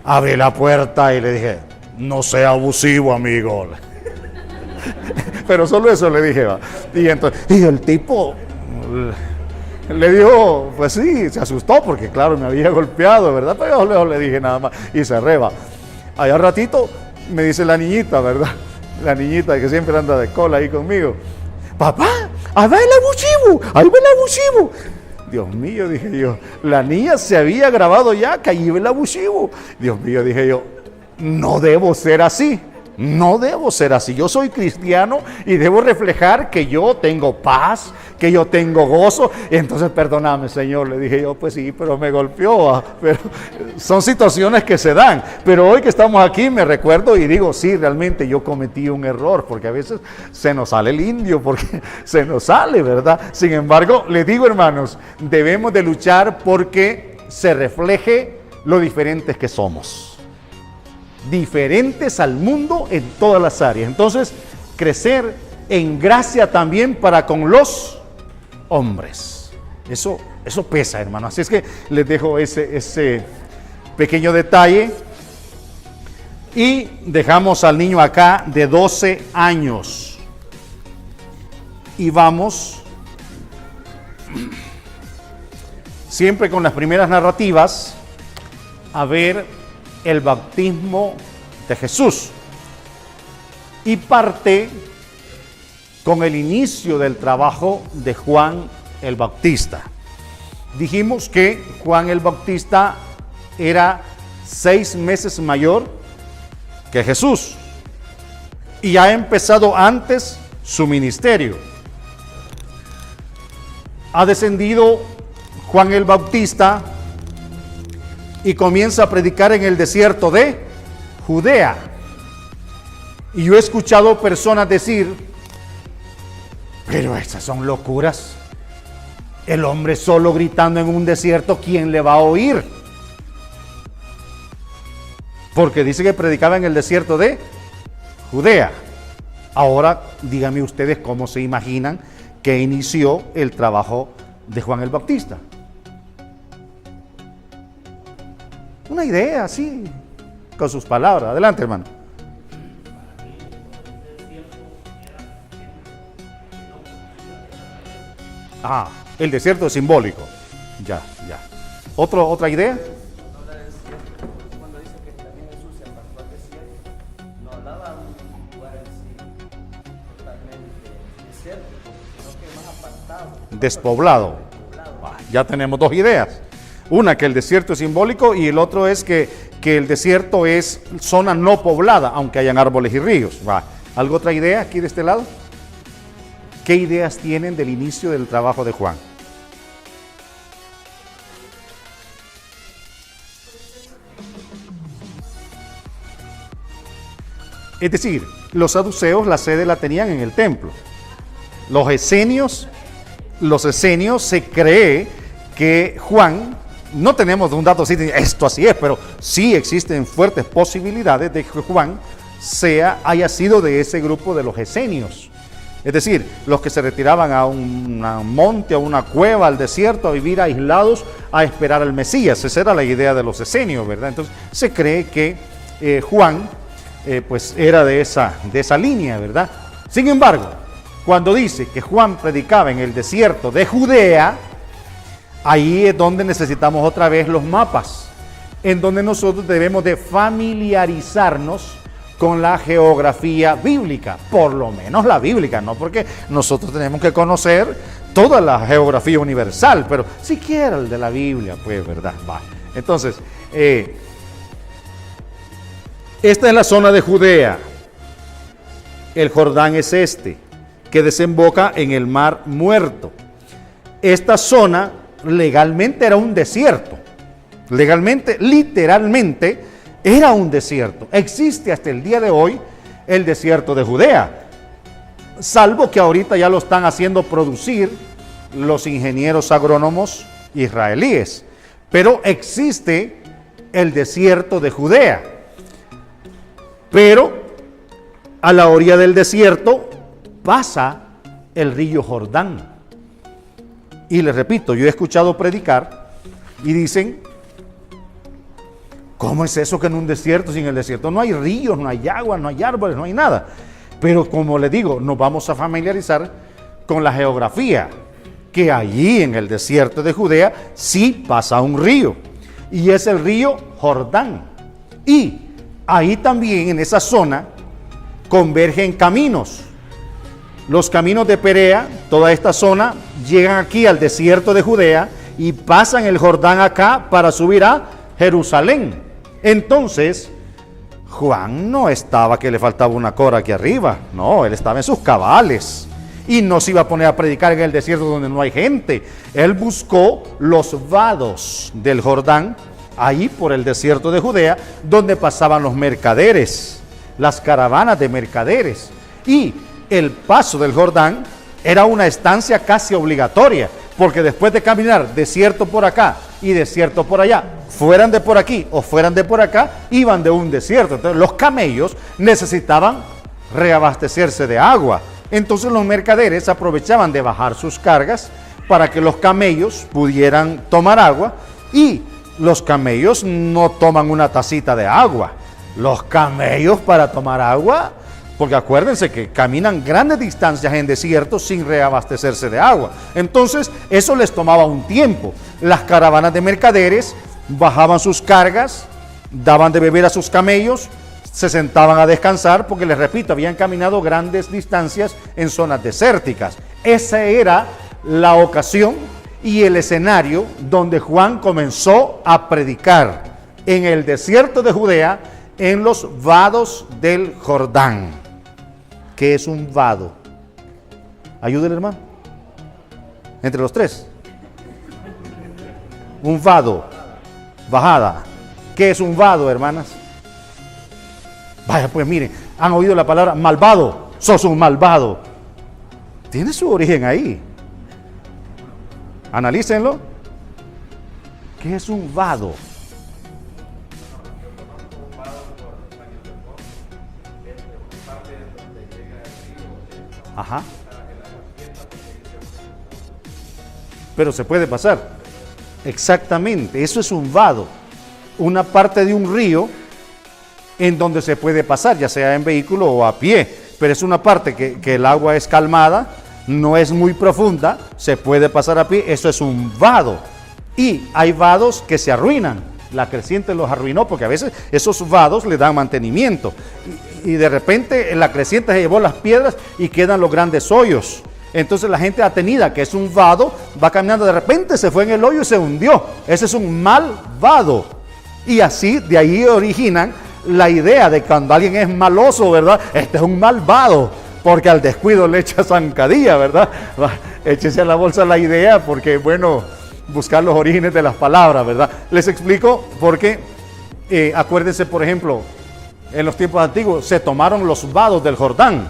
[SPEAKER 1] abrí la puerta y le dije, no sea abusivo, amigo. Pero solo eso le dije, va. Y el tipo le dijo, pues sí, se asustó porque claro, me había golpeado, ¿verdad? Pero yo lejos le dije nada más y se reba. Allá ratito me dice la niñita, ¿verdad? La niñita que siempre anda de cola ahí conmigo. Papá, ahí va el abusivo, ahí va el abusivo. Dios mío, dije yo, la niña se había grabado ya que ahí va el abusivo. Dios mío, dije yo, no debo ser así. No debo ser así. Yo soy cristiano y debo reflejar que yo tengo paz, que yo tengo gozo. Entonces, perdóname, Señor, le dije yo, pues sí, pero me golpeó. Pero son situaciones que se dan. Pero hoy que estamos aquí me recuerdo y digo, sí, realmente yo cometí un error, porque a veces se nos sale el indio, porque se nos sale, ¿verdad? Sin embargo, les digo, hermanos, debemos de luchar porque se refleje lo diferentes que somos. Diferentes al mundo en todas las áreas. Entonces, crecer en gracia también para con los hombres. Eso pesa, hermano. Así es que les dejo ese pequeño detalle. Y dejamos al niño acá de 12 años. Y vamos siempre con las primeras narrativas a ver el bautismo de Jesús. Y parte con el inicio del trabajo de Juan el Bautista. Dijimos que Juan el Bautista era 6 meses mayor que Jesús y ha empezado antes su ministerio. Ha descendido Juan el Bautista y comienza a predicar en el desierto de Judea. Y yo he escuchado personas decir, pero esas son locuras. El hombre solo gritando en un desierto, ¿quién le va a oír? Porque dice que predicaba en el desierto de Judea. Ahora, díganme ustedes cómo se imaginan que inició el trabajo de Juan el Bautista. Una idea así, con sus palabras. Adelante, hermano. Ah, el desierto es simbólico. Ya. ¿Otra idea?
[SPEAKER 2] Cuando dice que también Jesús se apartó al desierto, no hablaba de un lugar así totalmente desértico, sino que más apartado.
[SPEAKER 1] Despoblado. Ya tenemos 2 ideas. Una, que el desierto es simbólico, y el otro es que el desierto es zona no poblada, aunque hayan árboles y ríos. ¿Algo otra idea aquí de este lado? ¿Qué ideas tienen del inicio del trabajo de Juan? Es decir, los saduceos la sede la tenían en el templo. Los esenios se cree que Juan, no tenemos un dato así, esto así es, pero sí existen fuertes posibilidades de que Juan haya sido de ese grupo de los esenios. Es decir, los que se retiraban a un monte, a una cueva, al desierto, a vivir aislados, a esperar al Mesías. Esa era la idea de los esenios, ¿verdad? Entonces, se cree que Juan, pues era de esa línea, ¿verdad? Sin embargo, cuando dice que Juan predicaba en el desierto de Judea, ahí es donde necesitamos otra vez los mapas, en donde nosotros debemos de familiarizarnos con la geografía bíblica, por lo menos la bíblica, no porque nosotros tenemos que conocer toda la geografía universal, pero siquiera el de la Biblia, pues, ¿verdad? Va. Entonces, esta es la zona de Judea. El Jordán es este, que desemboca en el Mar Muerto. Esta zona legalmente era un desierto. Legalmente, literalmente, era un desierto. Existe hasta el día de hoy el desierto de Judea, salvo que ahorita ya lo están haciendo producir los ingenieros agrónomos israelíes. Pero existe el desierto de Judea. Pero a la orilla del desierto pasa el río Jordán. Y les repito, yo he escuchado predicar y dicen, ¿cómo es eso que en un desierto, sin el desierto no hay ríos, no hay agua, no hay árboles, no hay nada? Pero como les digo, nos vamos a familiarizar con la geografía, que allí en el desierto de Judea sí pasa un río, y es el río Jordán. Y ahí también en esa zona convergen caminos. Los caminos de Perea, toda esta zona, llegan aquí al desierto de Judea y pasan el Jordán acá para subir a Jerusalén. Entonces, Juan no estaba que le faltaba una cora aquí arriba, no, él estaba en sus cabales y no se iba a poner a predicar en el desierto donde no hay gente. Él buscó los vados del Jordán, ahí por el desierto de Judea, donde pasaban los mercaderes, las caravanas de mercaderes, y el paso del Jordán era una estancia casi obligatoria, porque después de caminar desierto por acá y desierto por allá, fueran de por aquí o fueran de por acá, iban de un desierto. Entonces los camellos necesitaban reabastecerse de agua. Entonces los mercaderes aprovechaban de bajar sus cargas para que los camellos pudieran tomar agua, y los camellos no toman una tacita de agua. Los camellos, para tomar agua, porque acuérdense que caminan grandes distancias en desiertos sin reabastecerse de agua. Entonces eso les tomaba un tiempo. Las caravanas de mercaderes bajaban sus cargas, daban de beber a sus camellos, se sentaban a descansar, porque les repito, habían caminado grandes distancias en zonas desérticas. Esa era la ocasión y el escenario donde Juan comenzó a predicar, en el desierto de Judea, en los vados del Jordán. ¿Qué es un vado? Ayúdenle, hermano. Entre los tres. Un vado. Bajada. ¿Qué es un vado, hermanas? Vaya, pues miren, han oído la palabra malvado. Sos un malvado. Tiene su origen ahí. Analícenlo. ¿Qué es un vado? Ajá. Pero se puede pasar. Exactamente, eso es un vado. Una parte de un río en donde se puede pasar, ya sea en vehículo o a pie. Pero es una parte que el agua es calmada, no es muy profunda, se puede pasar a pie. Eso es un vado. Y hay vados que se arruinan. La creciente los arruinó, porque a veces esos vados le dan mantenimiento. Y de repente la creciente se llevó las piedras y quedan los grandes hoyos. Entonces la gente atenida, que es un vado, va caminando, de repente se fue en el hoyo y se hundió. Ese es un mal vado. Y así, de ahí originan la idea de cuando alguien es maloso, ¿verdad? Este es un malvado, porque al descuido le echa zancadilla, ¿verdad? Échese a la bolsa la idea, porque bueno, buscar los orígenes de las palabras, ¿verdad? Les explico porque, acuérdense, por ejemplo, en los tiempos antiguos, se tomaron los vados del Jordán.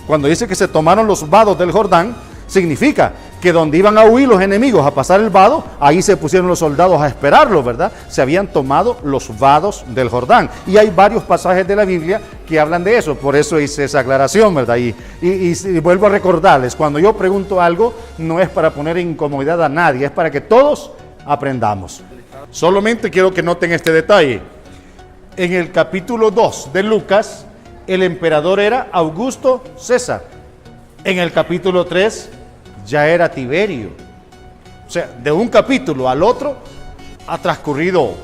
[SPEAKER 1] Cuando dice que se tomaron los vados del Jordán, significa que donde iban a huir los enemigos a pasar el vado, ahí se pusieron los soldados a esperarlos, ¿verdad? Se habían tomado los vados del Jordán. Y hay varios pasajes de la Biblia que hablan de eso, por eso hice esa aclaración, ¿verdad? Y vuelvo a recordarles, cuando yo pregunto algo, no es para poner en incomodidad a nadie, es para que todos aprendamos. Solamente quiero que noten este detalle. En el capítulo 2 de Lucas, el emperador era Augusto César. En el capítulo 3 ya era Tiberio. O sea, de un capítulo al otro ha transcurrido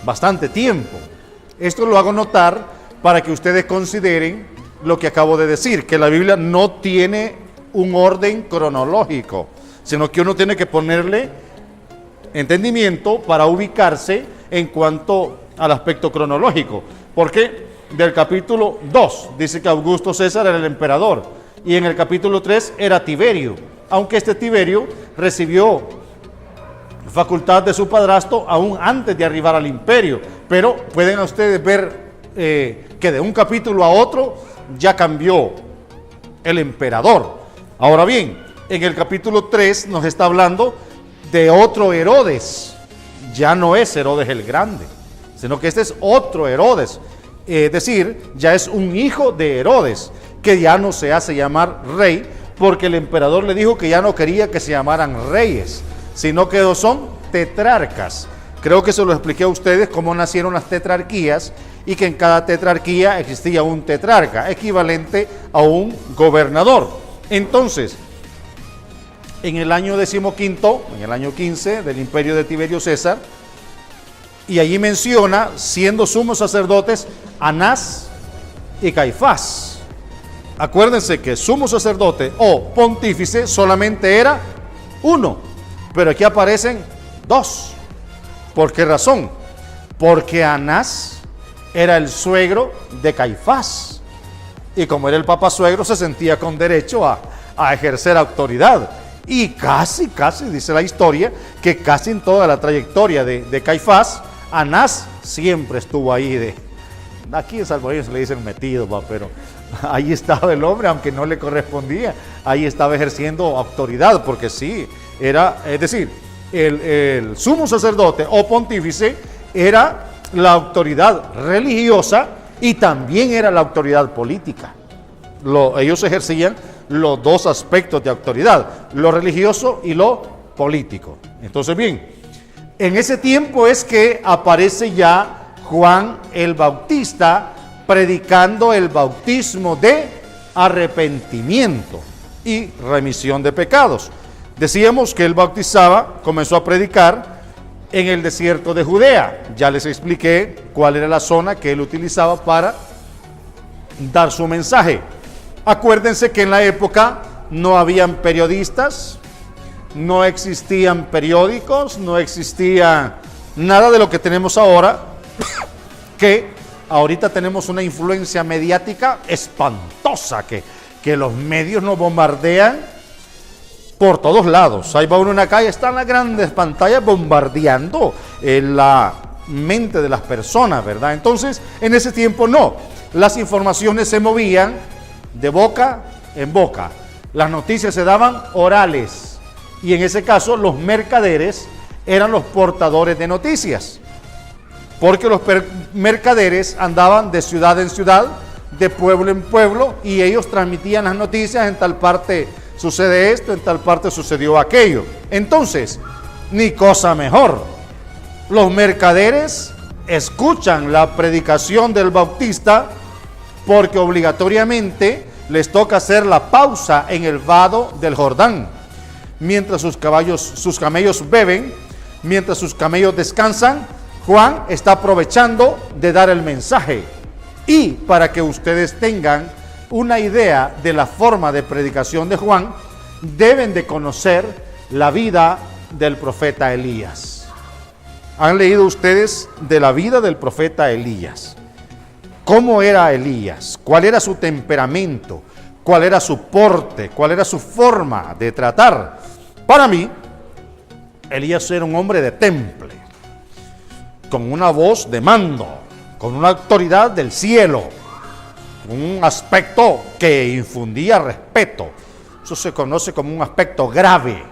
[SPEAKER 1] bastante tiempo. Esto lo hago notar para que ustedes consideren lo que acabo de decir, que la Biblia no tiene un orden cronológico, sino que uno tiene que ponerle entendimiento para ubicarse en cuanto al aspecto cronológico. Porque del capítulo 2 dice que Augusto César era el emperador, y en el capítulo 3 era Tiberio, aunque este Tiberio recibió facultad de su padrastro aún antes de arribar al imperio. Pero pueden ustedes ver que de un capítulo a otro ya cambió el emperador. Ahora bien, en el capítulo 3 nos está hablando de otro Herodes. Ya no es Herodes el Grande, sino que este es otro Herodes. Es decir, ya es un hijo de Herodes, que ya no se hace llamar rey, porque el emperador le dijo que ya no quería que se llamaran reyes, sino que son tetrarcas. Creo que se lo expliqué a ustedes cómo nacieron las tetrarquías, y que en cada tetrarquía existía un tetrarca, equivalente a un gobernador. Entonces, en el año 15, en el año 15 del imperio de Tiberio César, y allí menciona, siendo sumos sacerdotes, Anás y Caifás. Acuérdense que sumo sacerdote o pontífice solamente era uno, pero aquí aparecen dos. ¿Por qué razón? Porque Anás era el suegro de Caifás, y como era el papá suegro, se sentía con derecho a ejercer autoridad. Y casi, dice la historia, que casi en toda la trayectoria de Caifás, Anás siempre estuvo ahí aquí en Salvador se le dicen metido, pero ahí estaba el hombre, aunque no le correspondía, ahí estaba ejerciendo autoridad, porque sí, era, es decir, el sumo sacerdote o pontífice era la autoridad religiosa y también era la autoridad política. Ellos ejercían los dos aspectos de autoridad, lo religioso y lo político. Entonces, bien, en ese tiempo es que aparece ya Juan el Bautista predicando el bautismo de arrepentimiento y remisión de pecados. Decíamos que él bautizaba, comenzó a predicar en el desierto de Judea. Ya les expliqué cuál era la zona que él utilizaba para dar su mensaje. Acuérdense que en la época no habían periodistas, no existían periódicos, no existía nada de lo que tenemos ahora, que ahorita tenemos una influencia mediática espantosa, que los medios nos bombardean por todos lados. Ahí va uno en la calle, están las grandes pantallas bombardeando la mente de las personas, ¿verdad? Entonces, en ese tiempo no, las informaciones se movían de boca en boca, las noticias se daban orales, y en ese caso los mercaderes eran los portadores de noticias, porque los mercaderes andaban de ciudad en ciudad, de pueblo en pueblo, y ellos transmitían las noticias: en tal parte sucede esto, en tal parte sucedió aquello. Entonces, ni cosa mejor, los mercaderes escuchan la predicación del Bautista, porque obligatoriamente les toca hacer la pausa en el vado del Jordán, mientras sus camellos beben, mientras sus camellos descansan. Juan está aprovechando de dar el mensaje. Y para que ustedes tengan una idea de la forma de predicación de Juan, deben de conocer la vida del profeta Elías. ¿Han leído ustedes de la vida del profeta Elías? ¿Cómo era Elías? ¿Cuál era su temperamento? ¿Cuál era su porte? ¿Cuál era su forma de tratar? Para mí, Elías era un hombre de temple, con una voz de mando, con una autoridad del cielo, un aspecto que infundía respeto. Eso se conoce como un aspecto grave,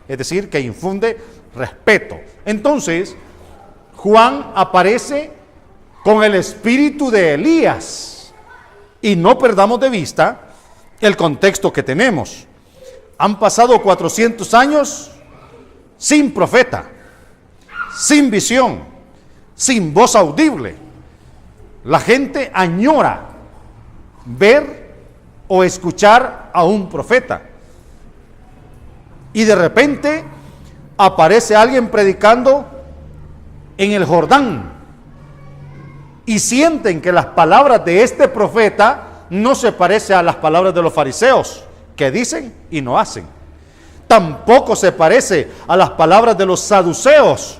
[SPEAKER 1] es decir, que infunde respeto. Entonces, Juan aparece con el espíritu de Elías, y no perdamos de vista el contexto que tenemos. Han pasado 400 años sin profeta, sin visión, sin voz audible. La gente añora ver o escuchar a un profeta. Y de repente aparece alguien predicando en el Jordán. Y sienten que las palabras de este profeta no se parecen a las palabras de los fariseos, que dicen y no hacen. Tampoco se parece a las palabras de los saduceos,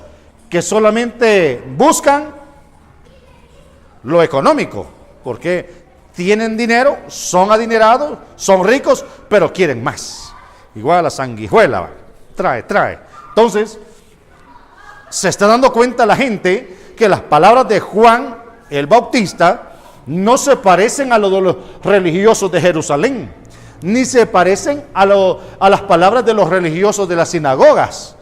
[SPEAKER 1] que solamente buscan lo económico, porque tienen dinero, son adinerados, son ricos, pero quieren más. Igual a la sanguijuela, trae. Entonces, se está dando cuenta la gente que las palabras de Juan el Bautista no se parecen a lo de los religiosos de Jerusalén, ni se parecen a las palabras de los religiosos de las sinagogas.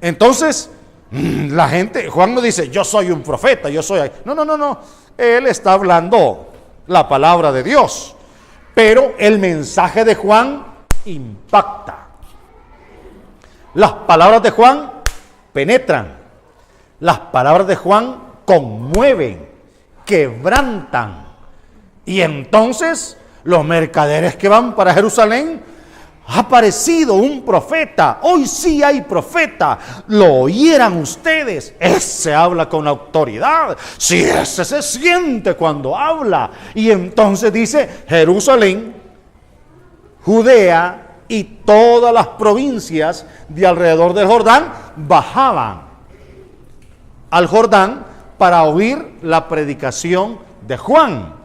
[SPEAKER 1] Entonces, la gente, Juan no dice, yo soy un profeta, yo soy... No. Él está hablando la palabra de Dios. Pero el mensaje de Juan impacta. Las palabras de Juan penetran. Las palabras de Juan conmueven, quebrantan. Y entonces los mercaderes que van para Jerusalén, ha aparecido un profeta, hoy sí hay profeta, lo oyeran ustedes, ese habla con autoridad, si ese se siente cuando habla. Y entonces dice, Jerusalén, Judea y todas las provincias de alrededor del Jordán bajaban al Jordán para oír la predicación de Juan.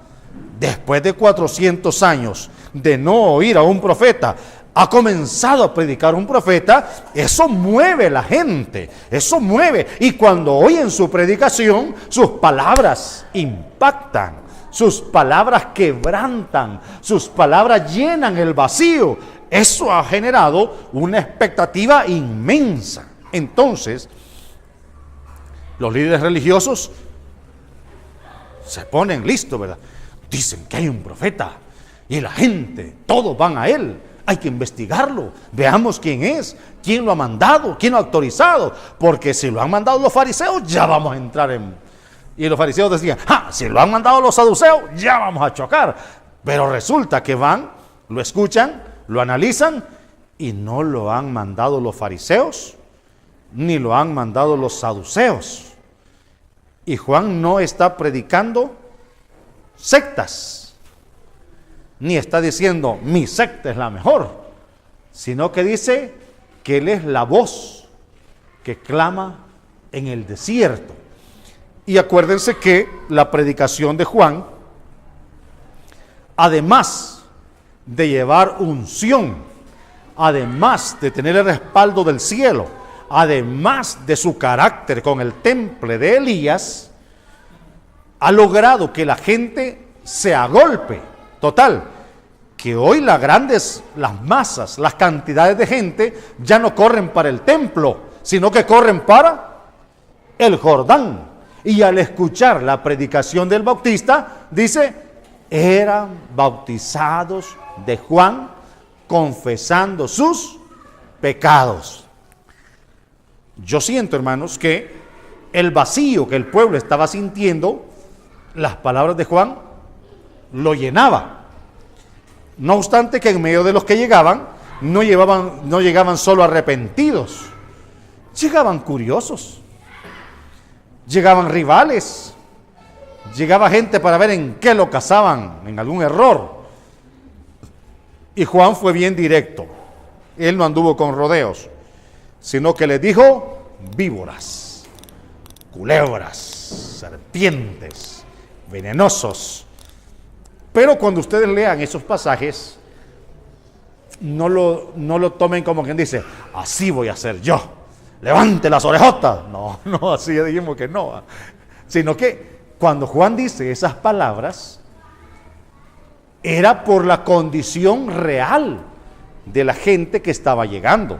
[SPEAKER 1] Después de 400 años de no oír a un profeta, ha comenzado a predicar un profeta. Eso mueve a la gente, eso mueve. Y cuando oyen su predicación, sus palabras impactan, sus palabras quebrantan, sus palabras llenan el vacío. Eso ha generado una expectativa inmensa. Entonces, los líderes religiosos se ponen listos, ¿verdad? Dicen que hay un profeta y la gente, todos van a él. Hay que investigarlo, veamos quién es, quién lo ha mandado, quién lo ha autorizado, porque si lo han mandado los fariseos, ya vamos a entrar en... Y los fariseos decían, si lo han mandado los saduceos, ya vamos a chocar. Pero resulta que van, lo escuchan, lo analizan, y no lo han mandado los fariseos, ni lo han mandado los saduceos. Y Juan no está predicando sectas, ni está diciendo mi secta es la mejor, sino que dice que él es la voz que clama en el desierto. Y acuérdense que la predicación de Juan, además de llevar unción, además de tener el respaldo del cielo, además de su carácter con el temple de Elías, ha logrado que la gente se agolpe. Total, que hoy las masas, las cantidades de gente ya no corren para el templo, sino que corren para el Jordán. Y al escuchar la predicación del Bautista, dice, eran bautizados de Juan, confesando sus pecados. Yo siento, hermanos, que el vacío que el pueblo estaba sintiendo, las palabras de Juan lo llenaba. No obstante que en medio de los que llegaban, no llegaban solo arrepentidos, llegaban curiosos, llegaban rivales, llegaba gente para ver en qué lo cazaban, en algún error. Y Juan fue bien directo, él no anduvo con rodeos, sino que les dijo víboras, culebras, serpientes, venenosos. Pero cuando ustedes lean esos pasajes, no lo tomen como quien dice, así voy a hacer yo, levante las orejotas. No, así dijimos que no. Sino que cuando Juan dice esas palabras, era por la condición real de la gente que estaba llegando.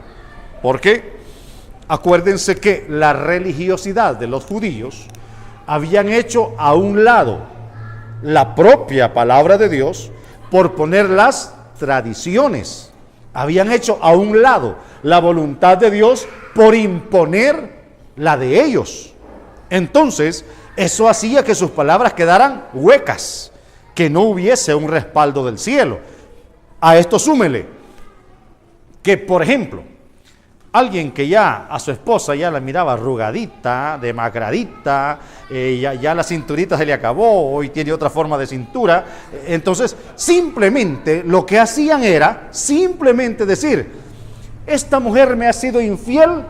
[SPEAKER 1] Porque acuérdense que la religiosidad de los judíos habían hecho a un lado la propia palabra de Dios por poner las tradiciones. Habían hecho a un lado la voluntad de Dios por imponer la de ellos. Entonces, eso hacía que sus palabras quedaran huecas, que no hubiese un respaldo del cielo. A esto súmele que, por ejemplo, alguien que ya a su esposa ya la miraba arrugadita, demacradita, ya la cinturita se le acabó, hoy tiene otra forma de cintura, entonces simplemente lo que hacían era simplemente decir, esta mujer me ha sido infiel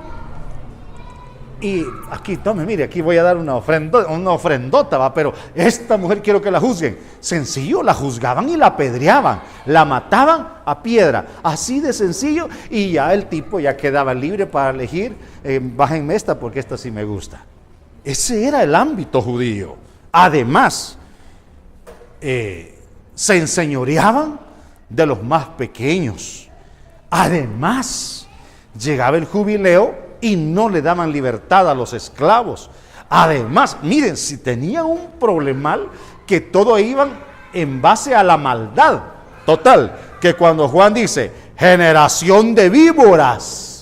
[SPEAKER 1] y aquí, tome, mire, aquí voy a dar una ofrendota, ¿va? Pero esta mujer quiero que la juzguen. Sencillo, la juzgaban y la apedreaban, la mataban a piedra, así de sencillo, y ya el tipo ya quedaba libre para elegir, bájenme esta porque esta sí me gusta. Ese era el ámbito judío. Además, se enseñoreaban de los más pequeños. Además, llegaba el jubileo y no le daban libertad a los esclavos. Además, miren, si tenían un problemal, que todo iban en base a la maldad. Total, que cuando Juan dice, generación de víboras,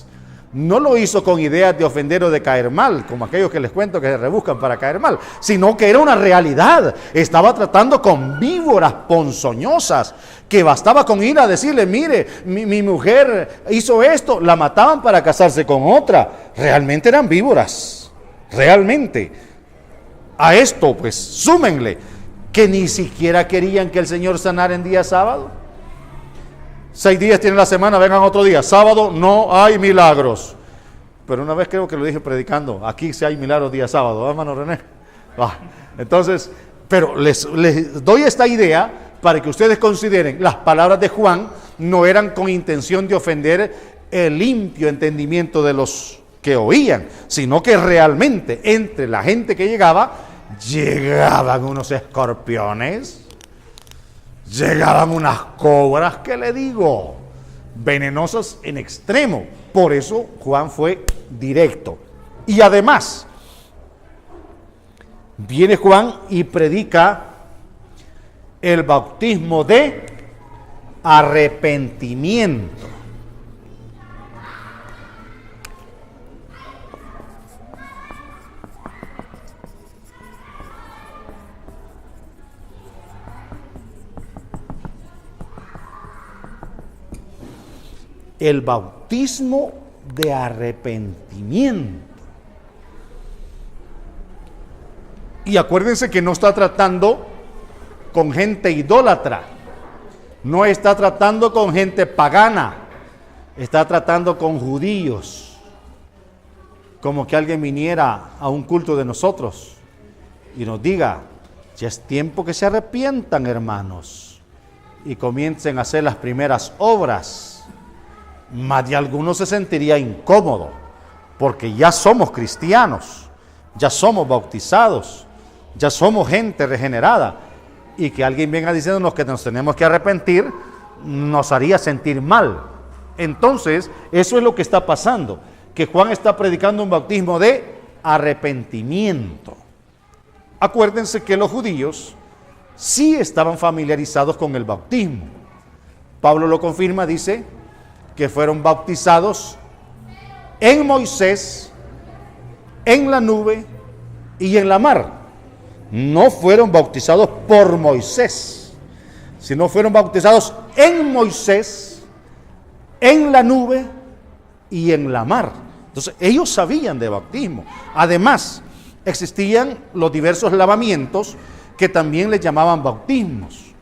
[SPEAKER 1] no lo hizo con ideas de ofender o de caer mal, como aquellos que les cuento que se rebuscan para caer mal, sino que era una realidad. Estaba tratando con víboras ponzoñosas, que bastaba con ir a decirle, mire, mi mujer hizo esto, la mataban para casarse con otra. Realmente eran víboras, realmente. A esto, pues, súmenle que ni siquiera querían que el Señor sanara en día sábado. 6 días tiene la semana, vengan otro día. Sábado no hay milagros. Pero una vez creo que lo dije predicando, aquí sí hay milagros día sábado, hermano René. Entonces, pero les doy esta idea para que ustedes consideren, las palabras de Juan no eran con intención de ofender el limpio entendimiento de los que oían, sino que realmente entre la gente que llegaba, llegaban unos escorpiones, llegaban unas cobras, que le digo, venenosas en extremo. Por eso Juan fue directo. Y además, viene Juan y predica el bautismo de arrepentimiento. El bautismo de arrepentimiento. Y acuérdense que no está tratando con gente idólatra, no está tratando con gente pagana, está tratando con judíos. Como que alguien viniera a un culto de nosotros y nos diga, ya es tiempo que se arrepientan, hermanos, y comiencen a hacer las primeras obras. Más de algunos se sentiría incómodo, porque ya somos cristianos, ya somos bautizados, ya somos gente regenerada, y que alguien venga diciéndonos que nos tenemos que arrepentir, nos haría sentir mal. Entonces, eso es lo que está pasando, que Juan está predicando un bautismo de arrepentimiento. Acuérdense que los judíos sí estaban familiarizados con el bautismo. Pablo lo confirma, dice que fueron bautizados en Moisés, en la nube y en la mar. No fueron bautizados por Moisés, sino fueron bautizados en Moisés, en la nube y en la mar. Entonces, ellos sabían de bautismo. Además, existían los diversos lavamientos que también les llamaban bautismos,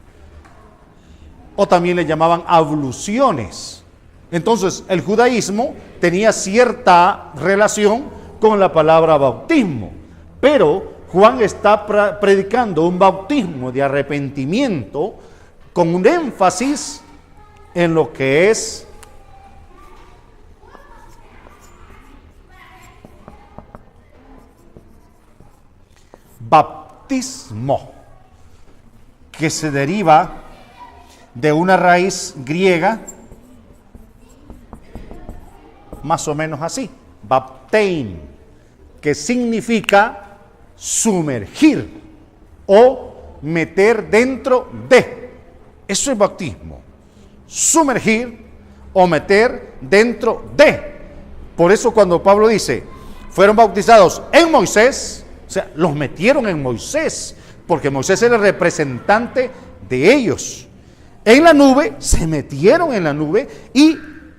[SPEAKER 1] o también les llamaban abluciones. Entonces, el judaísmo tenía cierta relación con la palabra bautismo, pero Juan está predicando un bautismo de arrepentimiento con un énfasis en lo que es bautismo, que se deriva de una raíz griega más o menos así, baptein, que significa sumergir o meter dentro de. Eso es bautismo, sumergir o meter dentro de. Por eso cuando Pablo dice, fueron bautizados en Moisés, o sea, los metieron en Moisés, porque Moisés era el representante de ellos. En la nube, se metieron en la nube, y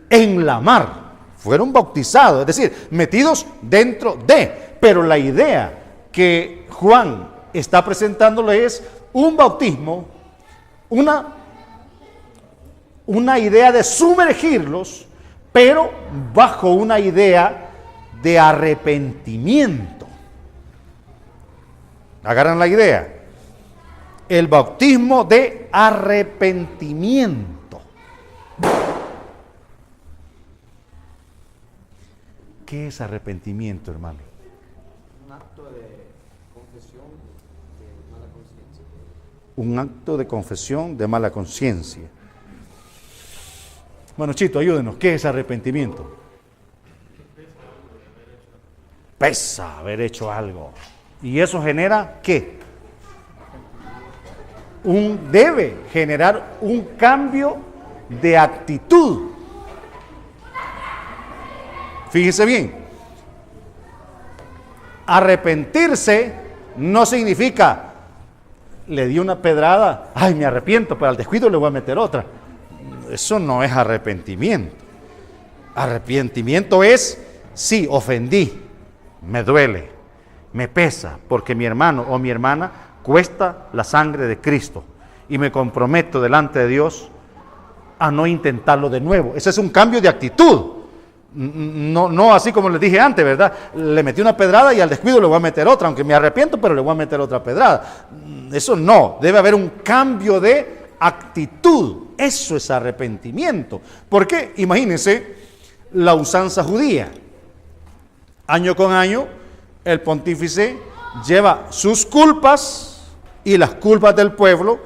[SPEAKER 1] en la mar fueron bautizados, es decir, metidos dentro de. Pero la idea que Juan está presentándole es un bautismo, una idea de sumergirlos, pero bajo una idea de arrepentimiento. ¿Agarran la idea? El bautismo de arrepentimiento. ¿Qué es arrepentimiento, hermano?
[SPEAKER 2] Un acto de confesión de mala conciencia.
[SPEAKER 1] Un acto de confesión de mala conciencia. Bueno, Chito, ayúdenos. ¿Qué es arrepentimiento? Pesa haber hecho algo. ¿Y eso genera qué? Debe generar un cambio de actitud. Fíjese bien. Arrepentirse no significa, le di una pedrada, ay, me arrepiento, pero al descuido le voy a meter otra. Eso no es arrepentimiento. Arrepentimiento es, sí, ofendí, me duele, me pesa, porque mi hermano o mi hermana cuesta la sangre de Cristo, y me comprometo delante de Dios a no intentarlo de nuevo. Ese es un cambio de actitud. No así como les dije antes, ¿verdad? Le metí una pedrada y al descuido le voy a meter otra, aunque me arrepiento, pero le voy a meter otra pedrada. Eso no, debe haber un cambio de actitud. Eso es arrepentimiento. ¿Por qué? Imagínense la usanza judía. Año con año, el pontífice lleva sus culpas y las culpas del pueblo,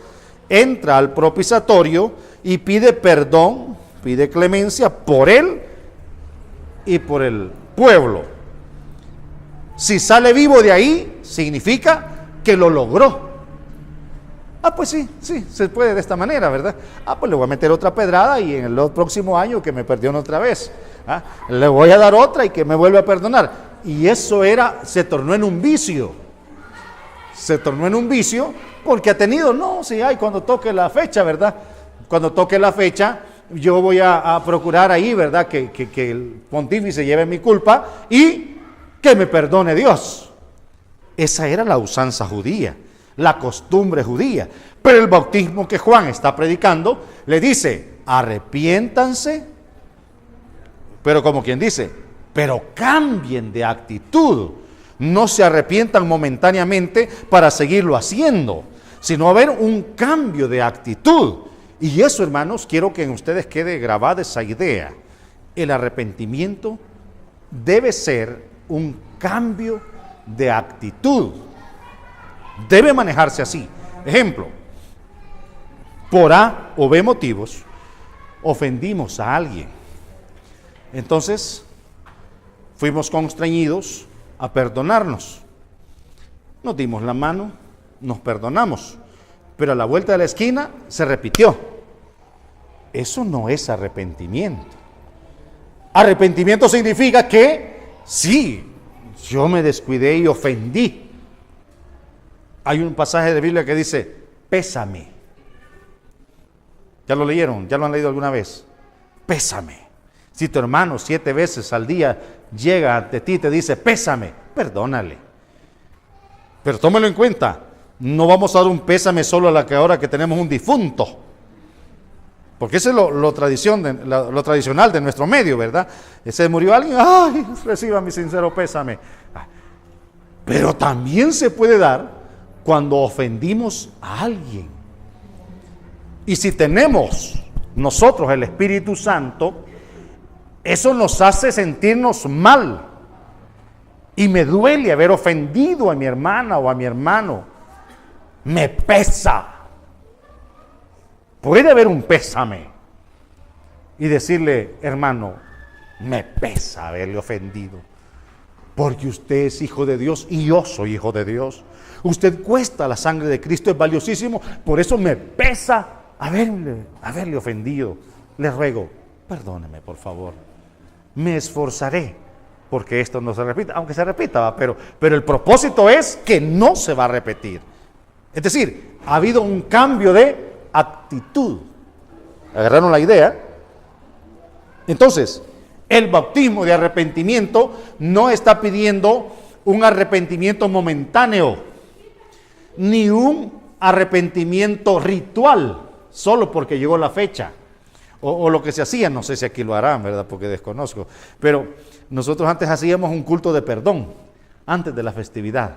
[SPEAKER 1] entra al propiciatorio y pide perdón, pide clemencia por él y por el pueblo. Si sale vivo de ahí, significa que lo logró. Pues sí, se puede de esta manera, ¿verdad? Pues le voy a meter otra pedrada y en el próximo año que me perdió otra vez, le voy a dar otra y que me vuelva a perdonar. Y eso se tornó en un vicio. Se tornó en un vicio porque ha tenido, cuando toque la fecha, ¿verdad? Cuando toque la fecha, yo voy a procurar ahí, ¿verdad? Que el pontífice lleve mi culpa y que me perdone Dios. Esa era la usanza judía, la costumbre judía. Pero el bautismo que Juan está predicando le dice, arrepiéntanse, pero como quien dice, pero cambien de actitud. No se arrepientan momentáneamente para seguirlo haciendo, sino haber un cambio de actitud. Y eso, hermanos, quiero que en ustedes quede grabada esa idea. El arrepentimiento debe ser un cambio de actitud. Debe manejarse así. Ejemplo, por A o B motivos, ofendimos a alguien. Entonces, fuimos constreñidos a perdonarnos. Nos dimos la mano, nos perdonamos. Pero a la vuelta de la esquina se repitió. Eso no es arrepentimiento. Arrepentimiento significa que, sí, yo me descuidé y ofendí. Hay un pasaje de Biblia que dice, pésame. ¿Ya lo leyeron? ¿Ya lo han leído alguna vez? Pésame. Si tu hermano 7 veces al día llega ante ti y te dice, pésame, perdónale. Pero tómelo en cuenta. No vamos a dar un pésame solo a la que ahora que tenemos un difunto. Porque ese es lo tradicional de nuestro medio, ¿verdad? Se murió alguien, ¡ay! Reciba mi sincero pésame. Pero también se puede dar cuando ofendimos a alguien. Y si tenemos nosotros el Espíritu Santo, eso nos hace sentirnos mal. Y me duele haber ofendido a mi hermana o a mi hermano. me pesa. Puede haber un pésame y decirle, hermano, me pesa haberle ofendido, porque usted es hijo de Dios y yo soy hijo de Dios. Usted cuesta la sangre de Cristo, es valiosísimo, por eso me pesa haberle ofendido. Le ruego, perdóneme por favor, me esforzaré porque esto no se repita, aunque se repita, pero el propósito es que no se va a repetir. Es decir, ha habido un cambio de actitud. ¿Agarraron la idea? Entonces, el bautismo de arrepentimiento no está pidiendo un arrepentimiento momentáneo, ni un arrepentimiento ritual, solo porque llegó la fecha, o lo que se hacía, no sé si aquí lo harán, ¿verdad? Porque desconozco, pero nosotros antes hacíamos un culto de perdón, antes de la festividad,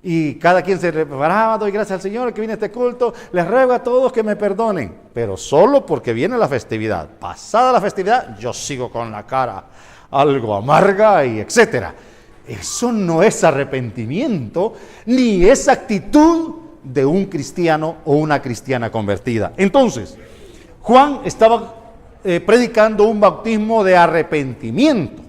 [SPEAKER 1] y cada quien se preparaba, doy gracias al Señor que viene a este culto, les ruego a todos que me perdonen, pero solo porque viene la festividad. Pasada la festividad, yo sigo con la cara algo amarga y etcétera. Eso no es arrepentimiento, ni es actitud de un cristiano o una cristiana convertida. Entonces, Juan estaba predicando un bautismo de arrepentimiento.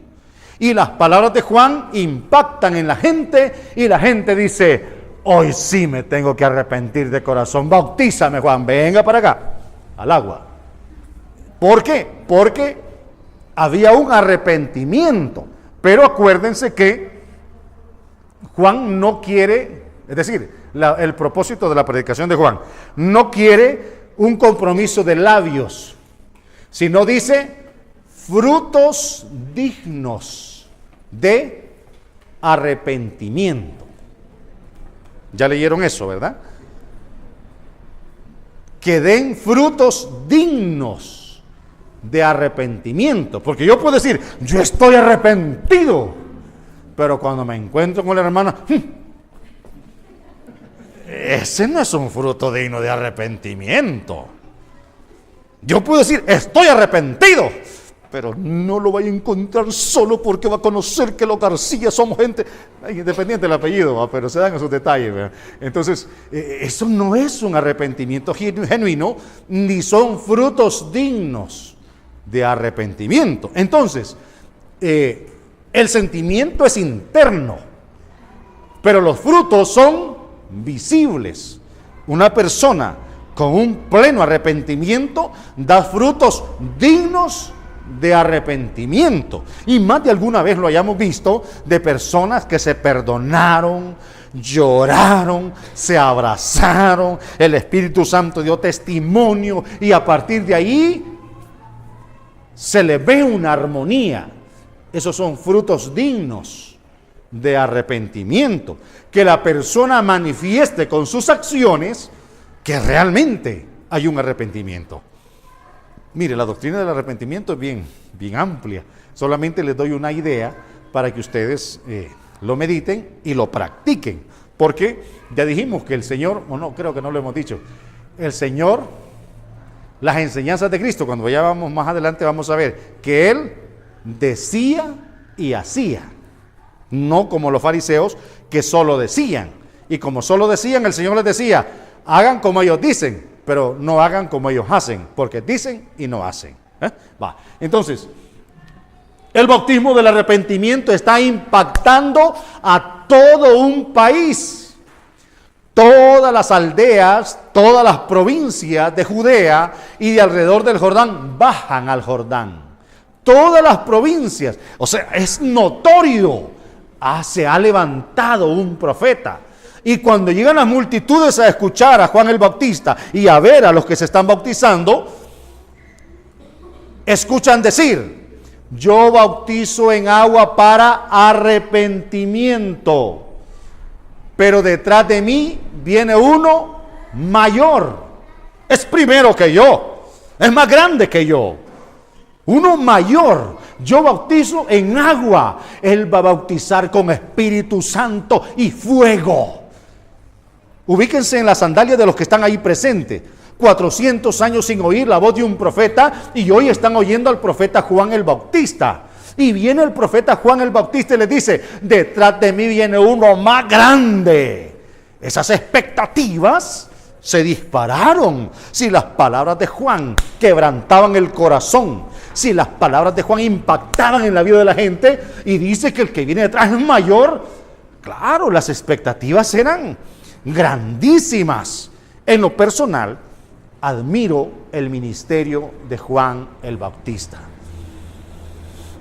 [SPEAKER 1] Y las palabras de Juan impactan en la gente y la gente dice, hoy sí me tengo que arrepentir de corazón. Bautízame, Juan, venga para acá, al agua. ¿Por qué? Porque había un arrepentimiento. Pero acuérdense que Juan no quiere, es decir, el propósito de la predicación de Juan, no quiere un compromiso de labios, sino dice frutos dignos de arrepentimiento. Ya leyeron eso, ¿verdad? Que den frutos dignos de arrepentimiento. Porque yo puedo decir, yo estoy arrepentido, pero cuando me encuentro con la hermana, ese no es un fruto digno de arrepentimiento. Yo puedo decir, estoy arrepentido, pero no lo vaya a encontrar solo porque va a conocer que los García somos gente, independiente del apellido, pero se dan esos detalles, ¿verdad? Entonces, eso no es un arrepentimiento genuino, ni son frutos dignos de arrepentimiento. Entonces, el sentimiento es interno, pero los frutos son visibles. Una persona con un pleno arrepentimiento da frutos dignos de arrepentimiento, y más de alguna vez lo hayamos visto de personas que se perdonaron, lloraron, se abrazaron, el Espíritu Santo dio testimonio y a partir de ahí se le ve una armonía. Esos son frutos dignos de arrepentimiento, que la persona manifieste con sus acciones que realmente hay un arrepentimiento. Mire, la doctrina del arrepentimiento es bien amplia. Solamente les doy una idea para que ustedes lo mediten y lo practiquen. Porque ya dijimos que el Señor, o no, creo que no lo hemos dicho, el Señor, las enseñanzas de Cristo, cuando vayamos más adelante vamos a ver que Él decía y hacía. No como los fariseos que solo decían. Y como solo decían, el Señor les decía, hagan como ellos dicen, pero no hagan como ellos hacen, porque dicen y no hacen. Entonces, el bautismo del arrepentimiento está impactando a todo un país. Todas las aldeas, todas las provincias de Judea y de alrededor del Jordán bajan al Jordán. Todas las provincias, o sea, es notorio. Se ha levantado un profeta. Y cuando llegan las multitudes a escuchar a Juan el Bautista y a ver a los que se están bautizando, escuchan decir, yo bautizo en agua para arrepentimiento, pero detrás de mí viene uno mayor, es primero que yo, es más grande que yo, uno mayor. Yo bautizo en agua, Él va a bautizar con Espíritu Santo y fuego. Ubíquense en las sandalias de los que están ahí presentes. 400 años sin oír la voz de un profeta y hoy están oyendo al profeta Juan el Bautista. Y viene el profeta Juan el Bautista y les dice, detrás de mí viene uno más grande. Esas expectativas se dispararon. Si las palabras de Juan quebrantaban el corazón, si las palabras de Juan impactaban en la vida de la gente, y dice que el que viene detrás es mayor, claro, las expectativas eran grandísimas. En lo personal, admiro el ministerio de Juan el Bautista.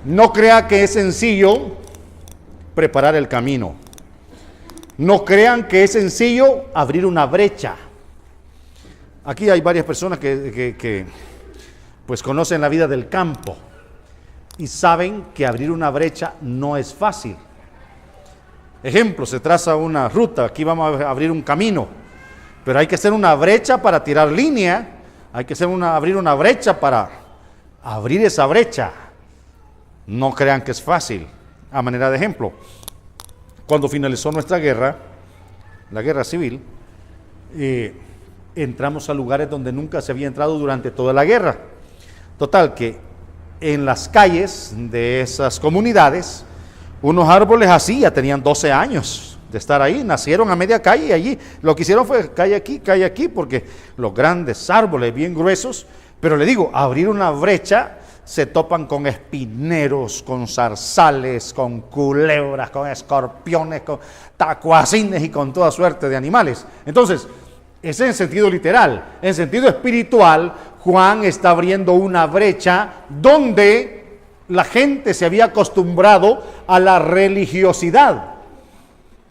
[SPEAKER 1] No crea que es sencillo preparar el camino. No crean que es sencillo abrir una brecha. Aquí hay varias personas que pues conocen la vida del campo y saben que abrir una brecha no es fácil. Ejemplo, se traza una ruta, aquí vamos a abrir un camino, pero hay que hacer una brecha para tirar línea, hay que abrir una brecha para abrir esa brecha. No crean que es fácil. A manera de ejemplo, cuando finalizó nuestra guerra, la guerra civil, entramos a lugares donde nunca se había entrado durante toda la guerra. Total, que en las calles de esas comunidades, unos árboles así ya tenían 12 años de estar ahí, nacieron a media calle y allí lo que hicieron fue calle aquí, porque los grandes árboles bien gruesos, pero le digo, abrir una brecha, se topan con espineros, con zarzales, con culebras, con escorpiones, con tacuacines y con toda suerte de animales. Entonces, ese es en sentido literal. En sentido espiritual, Juan está abriendo una brecha donde la gente se había acostumbrado a la religiosidad.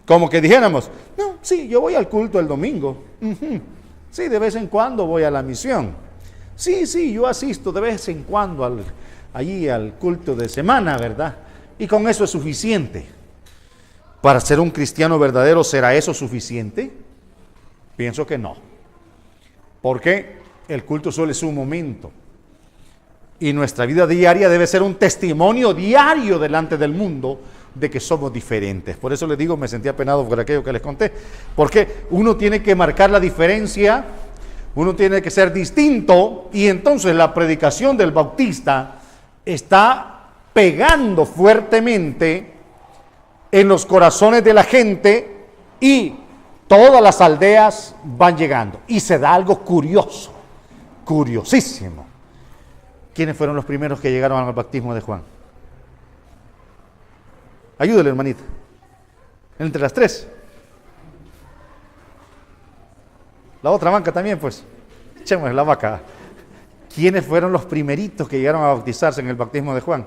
[SPEAKER 1] Como que dijéramos, no, sí, yo voy al culto el domingo. Sí, de vez en cuando voy a la misión. Sí, yo asisto de vez en cuando allí al culto de semana, ¿verdad? Y con eso es suficiente. Para ser un cristiano verdadero, ¿será eso suficiente? Pienso que no. Porque el culto solo es un momento. Y nuestra vida diaria debe ser un testimonio diario delante del mundo de que somos diferentes. Por eso les digo, me sentí apenado por aquello que les conté. Porque uno tiene que marcar la diferencia, uno tiene que ser distinto, y entonces la predicación del Bautista está pegando fuertemente en los corazones de la gente y todas las aldeas van llegando. Y se da algo curioso, curiosísimo. ¿Quiénes fueron los primeros que llegaron al bautismo de Juan? Ayúdale, hermanita. Entre las tres. La otra banca también, pues. Echemos la vaca. ¿Quiénes fueron los primeritos que llegaron a bautizarse en el bautismo de Juan?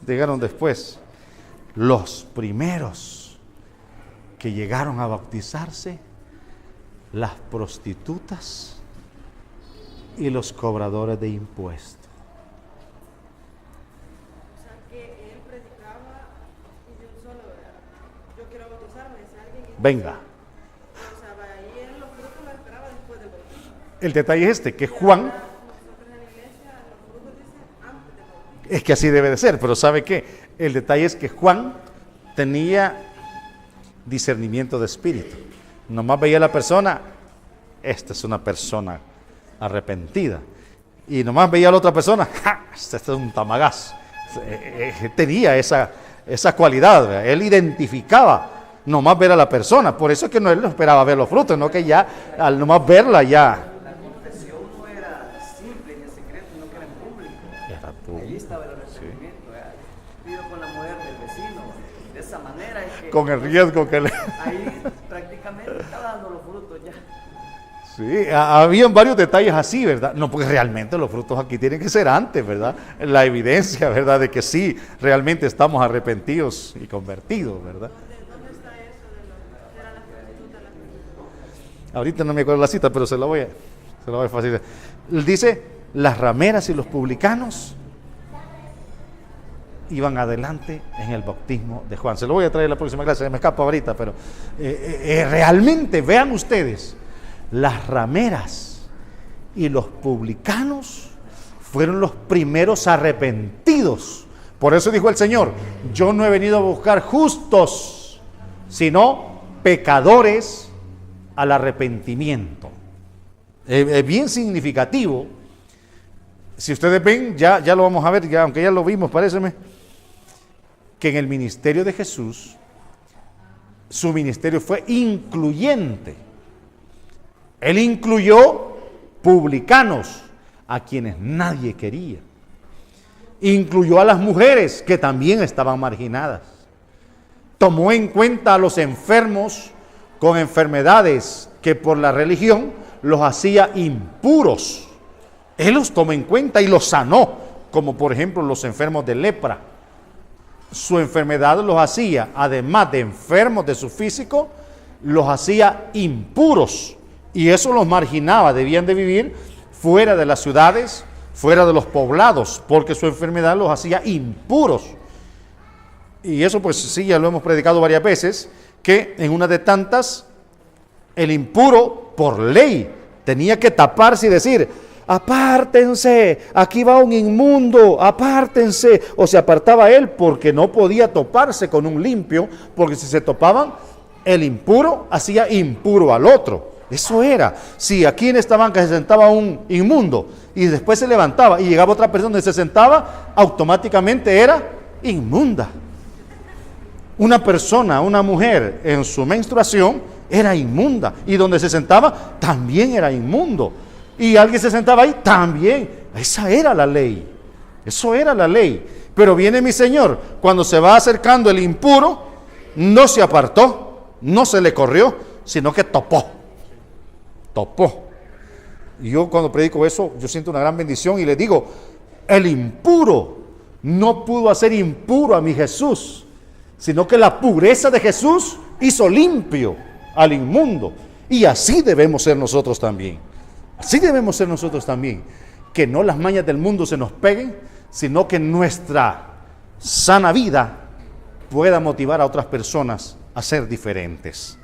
[SPEAKER 1] Llegaron después. Los primeros que llegaron a bautizarse, las prostitutas y los cobradores de impuestos.
[SPEAKER 3] O sea, que él predicaba y yo solo, yo quiero bautizarme, si alguien...
[SPEAKER 1] Venga.
[SPEAKER 3] O sea, ahí él los frutos los esperaba después del bautismo.
[SPEAKER 1] El detalle es este, que Juan...
[SPEAKER 3] Nosotros en la iglesia, los frutos dicen antes del bautismo.
[SPEAKER 1] Es que así debe de ser, pero ¿sabe qué? El detalle es que Juan tenía discernimiento de espíritu. Nomás veía a la persona, esta es una persona arrepentida. Y nomás veía a la otra persona, ¡ja! Este es un tamagás. Tenía esa cualidad, ¿verdad? Él identificaba nomás ver a la persona. Por eso es que él no esperaba ver los frutos, no que ya, al nomás verla ya.
[SPEAKER 2] La confesión no era simple ni en secreto, sino que era en público.
[SPEAKER 1] Era tú.
[SPEAKER 2] Ahí estaba el arrepentimiento. Pido con la mujer del vecino. De esa manera es que...
[SPEAKER 1] Con el riesgo que le...
[SPEAKER 2] Ahí prácticamente estaba dando los frutos ya.
[SPEAKER 1] Sí, habían varios detalles así, ¿verdad? No, porque realmente los frutos aquí tienen que ser antes, ¿verdad? La evidencia, ¿verdad? De que sí, realmente estamos arrepentidos y convertidos, ¿verdad?
[SPEAKER 3] ¿Dónde está eso de las prostitutas?
[SPEAKER 1] Ahorita no me acuerdo la cita, pero se la voy a facilitar. Dice, las rameras y los publicanos iban adelante en el bautismo de Juan. Se lo voy a traer la próxima clase, me escapa ahorita, pero realmente, vean ustedes, las rameras y los publicanos fueron los primeros arrepentidos. Por eso dijo el Señor, yo no he venido a buscar justos, sino pecadores al arrepentimiento. Es bien significativo. Si ustedes ven, ya lo vamos a ver, ya, aunque ya lo vimos, paréceme, que en el ministerio de Jesús, su ministerio fue incluyente. Él incluyó publicanos, a quienes nadie quería. Incluyó a las mujeres, que también estaban marginadas. Tomó en cuenta a los enfermos con enfermedades que por la religión los hacía impuros. Él los tomó en cuenta y los sanó, como por ejemplo los enfermos de lepra. Su enfermedad los hacía, además de enfermos de su físico, los hacía impuros. Y eso los marginaba, debían de vivir fuera de las ciudades, fuera de los poblados, porque su enfermedad los hacía impuros. Y eso pues sí, ya lo hemos predicado varias veces, que en una de tantas, el impuro por ley tenía que taparse y decir: apártense, aquí va un inmundo, apártense. O se apartaba él porque no podía toparse con un limpio, porque si se topaban, el impuro hacía impuro al otro. Eso era. Si aquí en esta banca se sentaba un inmundo y después se levantaba y llegaba otra persona y se sentaba, automáticamente era inmunda. Una persona, una mujer en su menstruación era inmunda, y donde se sentaba también era inmundo. Y alguien se sentaba ahí también. Esa era la ley. Eso era la ley. Pero viene mi Señor, cuando se va acercando el impuro, no se apartó, no se le corrió, sino que topó. Y yo cuando predico eso, yo siento una gran bendición y le digo: el impuro no pudo hacer impuro a mi Jesús, sino que la pureza de Jesús hizo limpio al inmundo. Y así debemos ser nosotros también. Así debemos ser nosotros también. Que no las mañas del mundo se nos peguen, sino que nuestra sana vida pueda motivar a otras personas a ser diferentes.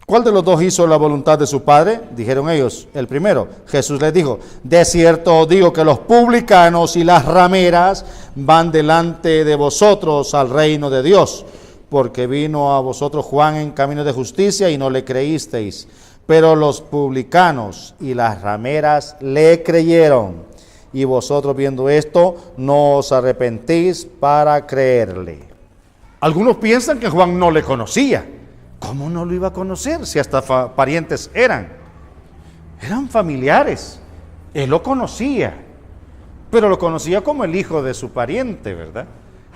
[SPEAKER 1] ¿Cuál de los dos hizo la voluntad de su Padre? Dijeron ellos: el primero. Jesús les dijo: de cierto os digo que los publicanos y las rameras van delante de vosotros al reino de Dios, porque vino a vosotros Juan en camino de justicia y no le creísteis, pero los publicanos y las rameras le creyeron, y vosotros viendo esto no os arrepentís para creerle. Algunos piensan que Juan no le conocía. ¿Cómo no lo iba a conocer si hasta parientes eran? Eran familiares. Él lo conocía, pero lo conocía como el hijo de su pariente, ¿verdad?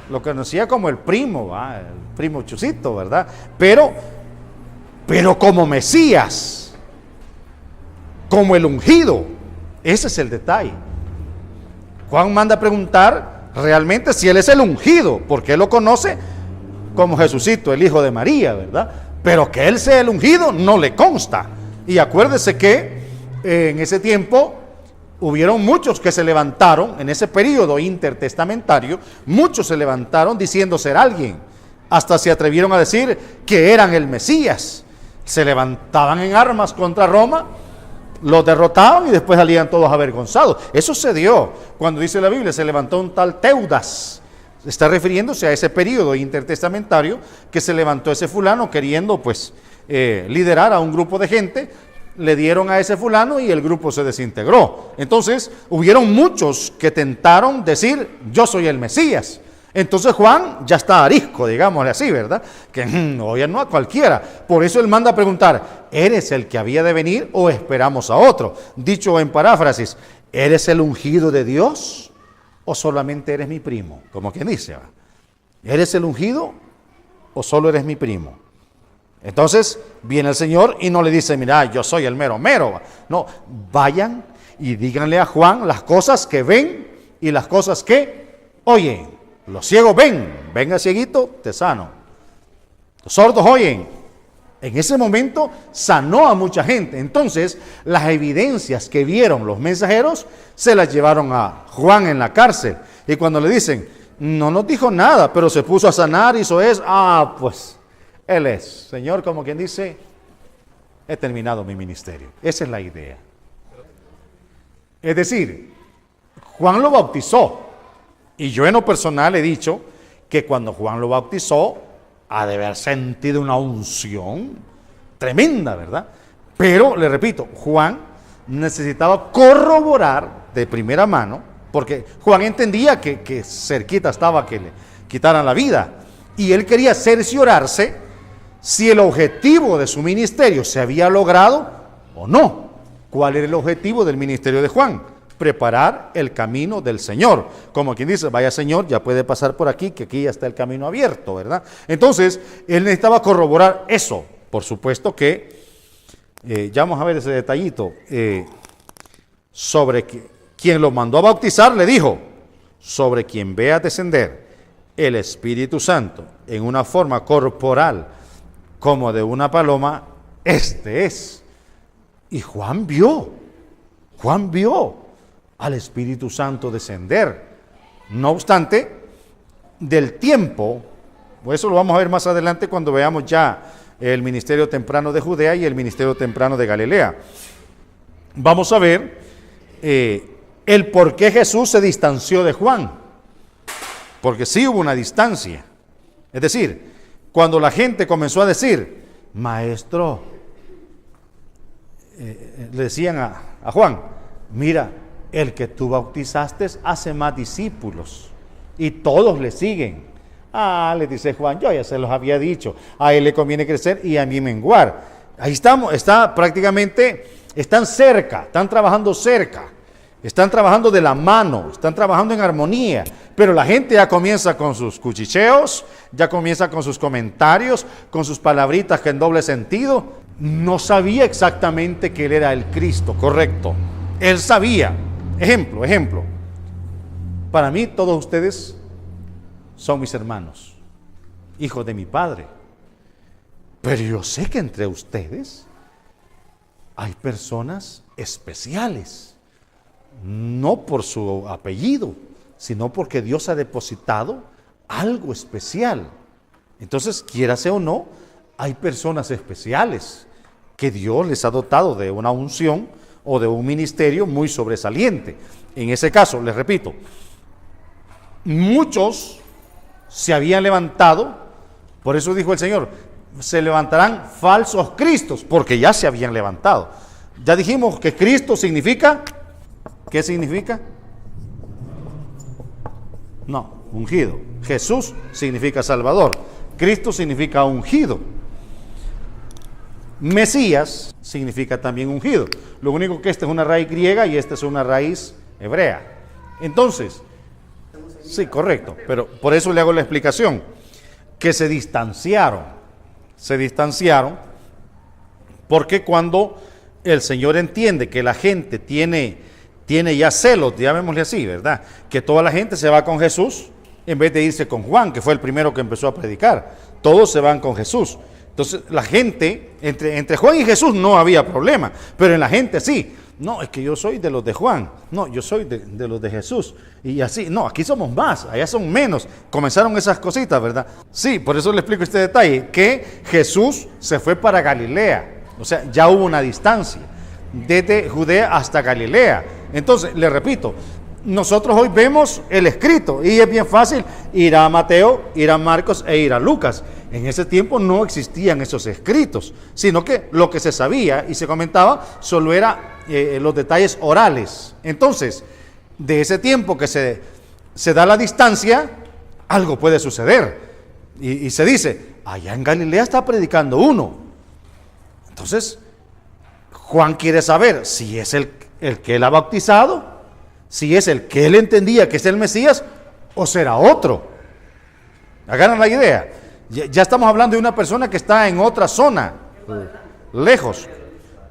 [SPEAKER 1] Lo conocía como el primo, el primo Chusito, ¿verdad? Pero como Mesías, como el ungido. Ese es el detalle. Juan manda a preguntar realmente si él es el ungido, porque él lo conoce como Jesucito, el hijo de María, ¿verdad? Pero que él sea el ungido no le consta. Y acuérdese que en ese tiempo hubieron muchos que se levantaron, en ese periodo intertestamentario, muchos se levantaron diciendo ser alguien. Hasta se atrevieron a decir que eran el Mesías. Se levantaban en armas contra Roma, los derrotaban y después salían todos avergonzados. Eso se dio cuando dice la Biblia: se levantó un tal Teudas. Está refiriéndose a ese periodo intertestamentario que se levantó ese fulano queriendo pues liderar a un grupo de gente. Le dieron a ese fulano y el grupo se desintegró. Entonces hubieron muchos que tentaron decir: yo soy el Mesías. Entonces Juan ya está arisco, digámosle así, ¿verdad? Que oye, no a cualquiera. Por eso él manda a preguntar: ¿eres el que había de venir o esperamos a otro? Dicho en paráfrasis: ¿eres el ungido de Dios o solamente eres mi primo? Como quien dice: ¿eres el ungido o solo eres mi primo? Entonces viene el Señor y no le dice: mira, yo soy el mero mero. No, vayan y díganle a Juan las cosas que ven y las cosas que oyen. Los ciegos ven, venga cieguito, te sano. Los sordos oyen. En ese momento sanó a mucha gente. Entonces las evidencias que vieron los mensajeros se las llevaron a Juan en la cárcel. Y cuando le dicen: no nos dijo nada, pero se puso a sanar, hizo eso. Pues él es, Señor, como quien dice, he terminado mi ministerio. Esa es la idea. Es decir, Juan lo bautizó. Y yo en lo personal he dicho que cuando Juan lo bautizó, ha de haber sentido una unción tremenda, ¿verdad? Pero, le repito, Juan necesitaba corroborar de primera mano porque Juan entendía que cerquita estaba que le quitaran la vida, y él quería cerciorarse si el objetivo de su ministerio se había logrado o no. ¿Cuál era el objetivo del ministerio de Juan? Preparar el camino del Señor. Como quien dice, vaya Señor, ya puede pasar por aquí, que aquí ya está el camino abierto, ¿verdad? Entonces, él necesitaba corroborar eso. Por supuesto que, ya vamos a ver ese detallito, sobre quien lo mandó a bautizar, le dijo, sobre quien vea descender el Espíritu Santo en una forma corporal como de una paloma, este es. Y Juan vio al Espíritu Santo descender. No obstante, del tiempo, pues eso lo vamos a ver más adelante cuando veamos ya el ministerio temprano de Judea y el ministerio temprano de Galilea. Vamos a ver el por qué Jesús se distanció de Juan. Porque sí hubo una distancia. Es decir, cuando la gente comenzó a decir, maestro, le decían a Juan, mira, el que tú bautizaste hace más discípulos y todos le siguen. Ah, le dice Juan, yo ya se los había dicho, a él le conviene crecer y a mí menguar. Ahí estamos, está prácticamente, están cerca, están trabajando cerca, están trabajando de la mano, están trabajando en armonía, pero la gente ya comienza con sus cuchicheos, ya comienza con sus comentarios, con sus palabritas que en doble sentido. No sabía exactamente que él era el Cristo, correcto. Él sabía. Ejemplo. Para mí todos ustedes son mis hermanos, hijos de mi Padre. Pero yo sé que entre ustedes hay personas especiales, no por su apellido, sino porque Dios ha depositado algo especial. Entonces, quiérase o no, hay personas especiales que Dios les ha dotado de una unción o de un ministerio muy sobresaliente. En ese caso, les repito, muchos se habían levantado, por eso dijo el Señor, se levantarán falsos cristos, porque ya se habían levantado. Ya dijimos que Cristo significa, ¿qué significa? No, ungido. Jesús significa Salvador. Cristo significa ungido. Mesías significa también ungido. Lo único que esta es una raíz griega y esta es una raíz hebrea. Entonces, sí, correcto, pero por eso le hago la explicación, que se distanciaron porque cuando el Señor entiende que la gente tiene ya celos, llamémosle así, ¿verdad? Que toda la gente se va con Jesús en vez de irse con Juan, que fue el primero que empezó a predicar. Todos se van con Jesús. Entonces la gente, entre Juan y Jesús no había problema, pero en la gente sí. No, es que yo soy de los de Juan, no, yo soy de los de Jesús. Y así, no, aquí somos más, allá son menos. Comenzaron esas cositas, ¿verdad? Sí, por eso le explico este detalle, que Jesús se fue para Galilea. O sea, ya hubo una distancia, desde Judea hasta Galilea. Entonces, le repito, nosotros hoy vemos el escrito y es bien fácil ir a Mateo, ir a Marcos e ir a Lucas. En ese tiempo no existían esos escritos, sino que lo que se sabía y se comentaba solo era los detalles orales. Entonces, de ese tiempo que se da la distancia, algo puede suceder. Y se dice, allá en Galilea está predicando uno. Entonces, Juan quiere saber si es el que él ha bautizado, si es el que él entendía que es el Mesías, o será otro. Agarran la idea. Ya estamos hablando de una persona que está en otra zona, lejos.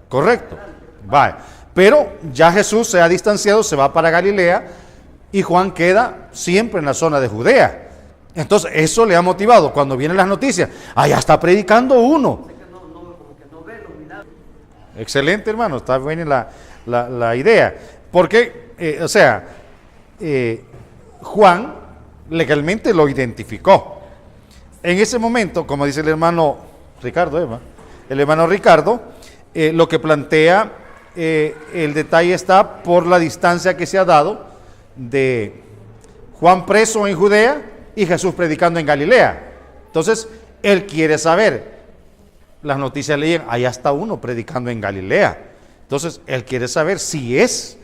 [SPEAKER 1] Correcto. Vale. Pero ya Jesús se ha distanciado, se va para Galilea y Juan queda siempre en la zona de Judea. Entonces eso le ha motivado. Cuando vienen las noticias, allá está predicando uno. Excelente, hermano, está buena la idea. Porque, Juan legalmente lo identificó. En ese momento, como dice el hermano Ricardo, lo que plantea, el detalle está por la distancia que se ha dado de Juan preso en Judea y Jesús predicando en Galilea. Entonces, él quiere saber, las noticias leían, allá está uno predicando en Galilea. Entonces, él quiere saber si es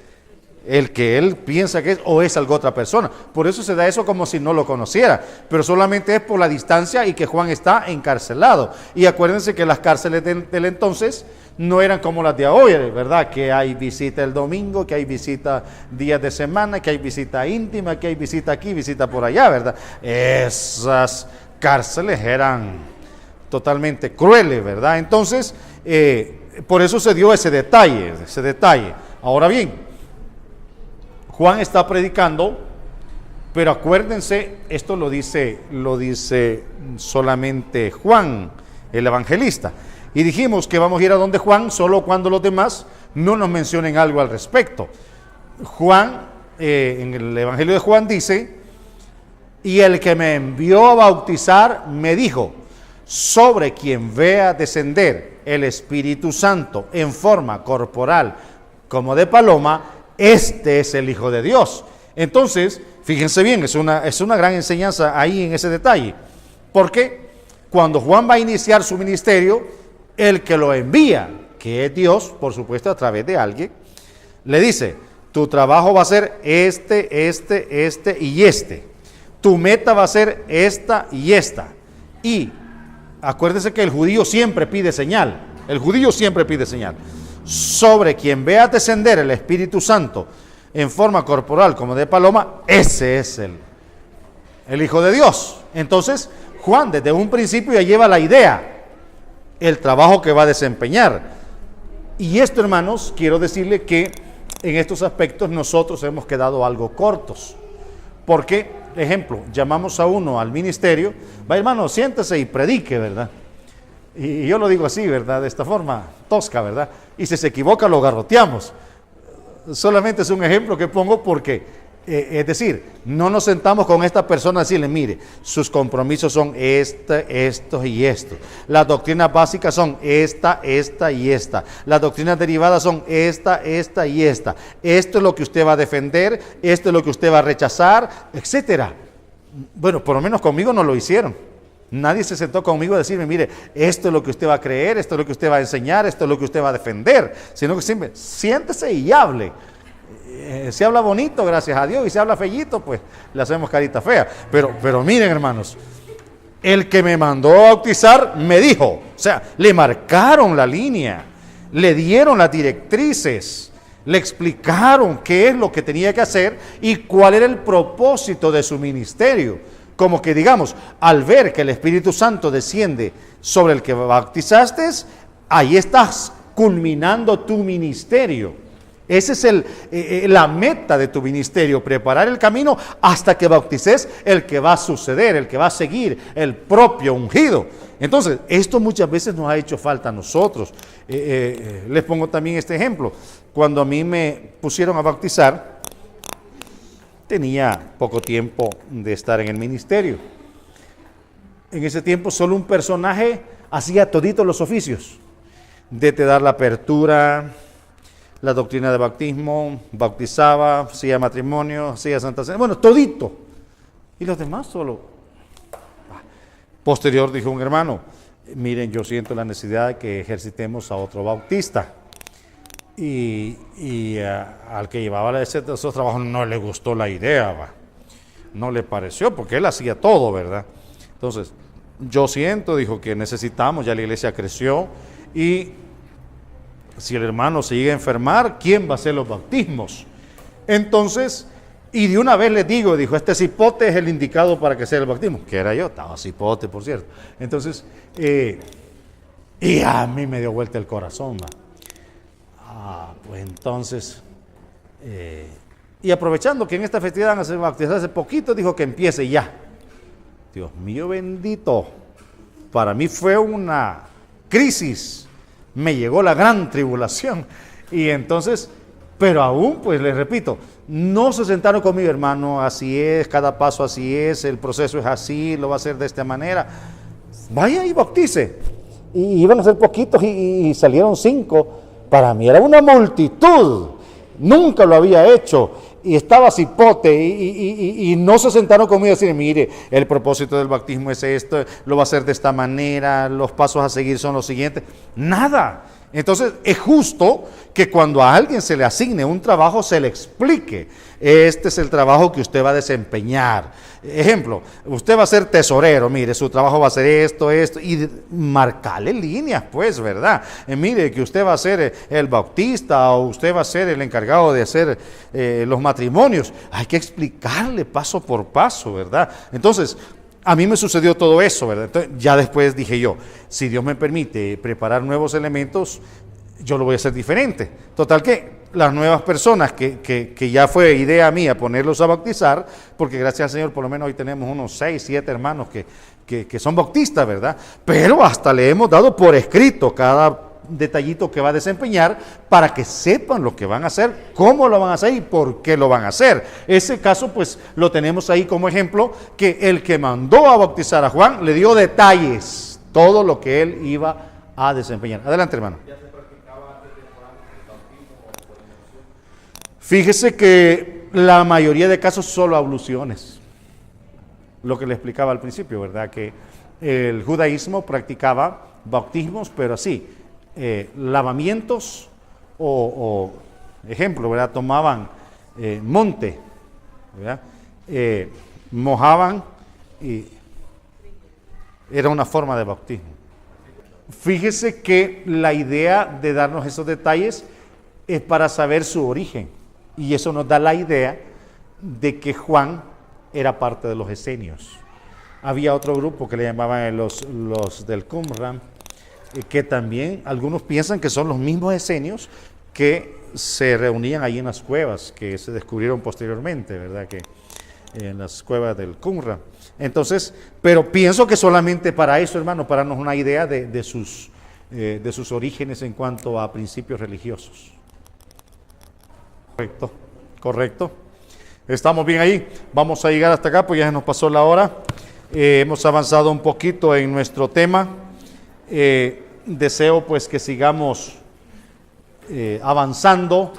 [SPEAKER 1] el que él piensa que es, o es algo otra persona. Por eso se da eso como si no lo conociera, pero solamente es por la distancia y que Juan está encarcelado. Y acuérdense que las cárceles del entonces no eran como las de hoy, ¿verdad? Que hay visita el domingo, que hay visita días de semana, que hay visita íntima, que hay visita aquí, visita por allá, ¿verdad? Esas cárceles eran totalmente crueles, ¿verdad? Entonces, por eso se dio ese detalle. Ahora bien, Juan está predicando, pero acuérdense, esto lo dice solamente Juan, el evangelista. Y dijimos que vamos a ir a donde Juan solo cuando los demás no nos mencionen algo al respecto. Juan, en el Evangelio de Juan dice, y el que me envió a bautizar me dijo, sobre quien vea descender el Espíritu Santo en forma corporal como de paloma, este es el Hijo de Dios. Entonces, fíjense bien, es una gran enseñanza ahí en ese detalle. Porque cuando Juan va a iniciar su ministerio, el que lo envía, que es Dios, por supuesto a través de alguien, le dice, tu trabajo va a ser este y este. Tu meta va a ser esta y esta. Y acuérdense que el judío siempre pide señal. Sobre quien vea descender el Espíritu Santo en forma corporal como de paloma, ese es el Hijo de Dios. Entonces, Juan desde un principio ya lleva la idea, el trabajo que va a desempeñar. Y esto, hermanos, quiero decirle que en estos aspectos nosotros hemos quedado algo cortos. Porque, ejemplo, llamamos a uno al ministerio, va hermano, siéntese y predique, ¿verdad? Y yo lo digo así, ¿verdad? De esta forma tosca, ¿verdad? Y si se equivoca lo garroteamos. Solamente es un ejemplo que pongo porque, es decir, no nos sentamos con esta persona a decirle, mire, sus compromisos son estos y estos. Las doctrinas básicas son esta y esta. Las doctrinas derivadas son esta y esta. Esto es lo que usted va a defender, esto es lo que usted va a rechazar, etcétera. Bueno, por lo menos conmigo no lo hicieron. Nadie se sentó conmigo a decirme, mire, esto es lo que usted va a creer, esto es lo que usted va a enseñar, esto es lo que usted va a defender. Sino que siempre, siéntese y hable. Si habla bonito, gracias a Dios, y si habla fellito, pues le hacemos carita fea. Pero miren, hermanos, el que me mandó a bautizar me dijo, o sea, le marcaron la línea, le dieron las directrices, le explicaron qué es lo que tenía que hacer y cuál era el propósito de su ministerio. Como que digamos, al ver que el Espíritu Santo desciende sobre el que bautizaste, ahí estás culminando tu ministerio. Esa es la meta de tu ministerio, preparar el camino hasta que bautices el que va a suceder, el que va a seguir, el propio ungido. Entonces, esto muchas veces nos ha hecho falta a nosotros. Les pongo también este ejemplo. Cuando a mí me pusieron a bautizar, tenía poco tiempo de estar en el ministerio. En ese tiempo solo un personaje hacía toditos los oficios, de te dar la apertura, la doctrina de bautismo, bautizaba, hacía matrimonio, hacía Santa Cena, bueno, todito. Y los demás solo. Posterior dijo un hermano, miren, yo siento la necesidad de que ejercitemos a otro bautista. Y al que llevaba esos trabajos no le gustó la idea, no le pareció, porque él hacía todo, ¿verdad? Entonces, yo siento, dijo, que necesitamos, ya la iglesia creció, y si el hermano se llega a enfermar, ¿quién va a hacer los bautismos? Entonces, y de una vez les digo, dijo, este cipote es el indicado para que sea el bautismo, que era yo, estaba cipote, por cierto. Entonces, y a mí me dio vuelta el corazón, pues entonces, y aprovechando que en esta festividad van a ser bautizados hace poquito, dijo que empiece ya. Dios mío bendito, para mí fue una crisis. Me llegó la gran tribulación. Y entonces, pero aún, pues les repito, no se sentaron conmigo, hermano, así es, cada paso así es, el proceso es así, lo va a hacer de esta manera. Vaya y bautice. Y iban a ser poquitos y salieron 5. Para mí era una multitud. Nunca lo había hecho. Y estaba cipote y no se sentaron conmigo y decir, mire, el propósito del bautismo es esto, lo va a hacer de esta manera, los pasos a seguir son los siguientes. Nada. Entonces es justo que cuando a alguien se le asigne un trabajo se le explique, este es el trabajo que usted va a desempeñar. Ejemplo, usted va a ser tesorero, mire, su trabajo va a ser esto, y marcarle líneas, pues, ¿verdad? Mire, que usted va a ser el bautista o usted va a ser el encargado de hacer los matrimonios. Hay que explicarle paso por paso, ¿verdad? Entonces, a mí me sucedió todo eso, ¿verdad? Entonces, ya después dije yo, si Dios me permite preparar nuevos elementos, yo lo voy a hacer diferente. Total que las nuevas personas que ya fue idea mía ponerlos a bautizar, porque gracias al Señor por lo menos hoy tenemos unos 6, 7 hermanos que son bautistas, ¿verdad? Pero hasta le hemos dado por escrito cada detallito que va a desempeñar para que sepan lo que van a hacer, cómo lo van a hacer y por qué lo van a hacer. Ese caso pues lo tenemos ahí como ejemplo, que el que mandó a bautizar a Juan le dio detalles, todo lo que él iba a desempeñar. Adelante, hermano. Fíjese que la mayoría de casos solo abluciones, lo que le explicaba al principio, ¿verdad? Que el judaísmo practicaba bautismos, pero así, lavamientos o ejemplo, ¿verdad? Tomaban monte, ¿verdad? Mojaban y era una forma de bautismo. Fíjese que la idea de darnos esos detalles es para saber su origen. Y eso nos da la idea de que Juan era parte de los esenios. Había otro grupo que le llamaban los del Qumran, que también algunos piensan que son los mismos esenios que se reunían ahí en las cuevas, que se descubrieron posteriormente, ¿verdad? Que en las cuevas del Qumran. Entonces, pero pienso que solamente para eso, hermano, para darnos una idea de sus orígenes en cuanto a principios religiosos. Correcto, correcto. Estamos bien ahí. Vamos a llegar hasta acá, pues ya se nos pasó la hora. Hemos avanzado un poquito en nuestro tema. Deseo pues que sigamos avanzando.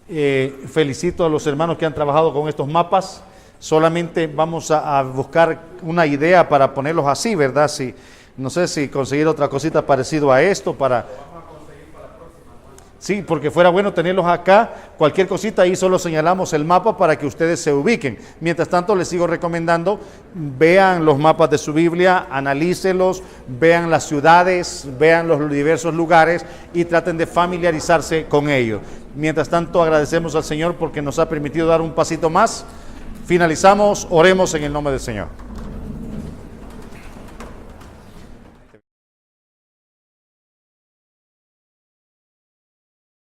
[SPEAKER 1] Felicito a los hermanos que han trabajado con estos mapas. Solamente vamos a buscar una idea para ponerlos así, ¿verdad? Si, no sé si conseguir otra cosita parecido a esto para... Sí, porque fuera bueno tenerlos acá, cualquier cosita ahí solo señalamos el mapa para que ustedes se ubiquen. Mientras tanto les sigo recomendando, vean los mapas de su Biblia, analícelos, vean las ciudades, vean los diversos lugares y traten de familiarizarse con ellos. Mientras tanto agradecemos al Señor porque nos ha permitido dar un pasito más. Finalizamos, oremos en el nombre del Señor.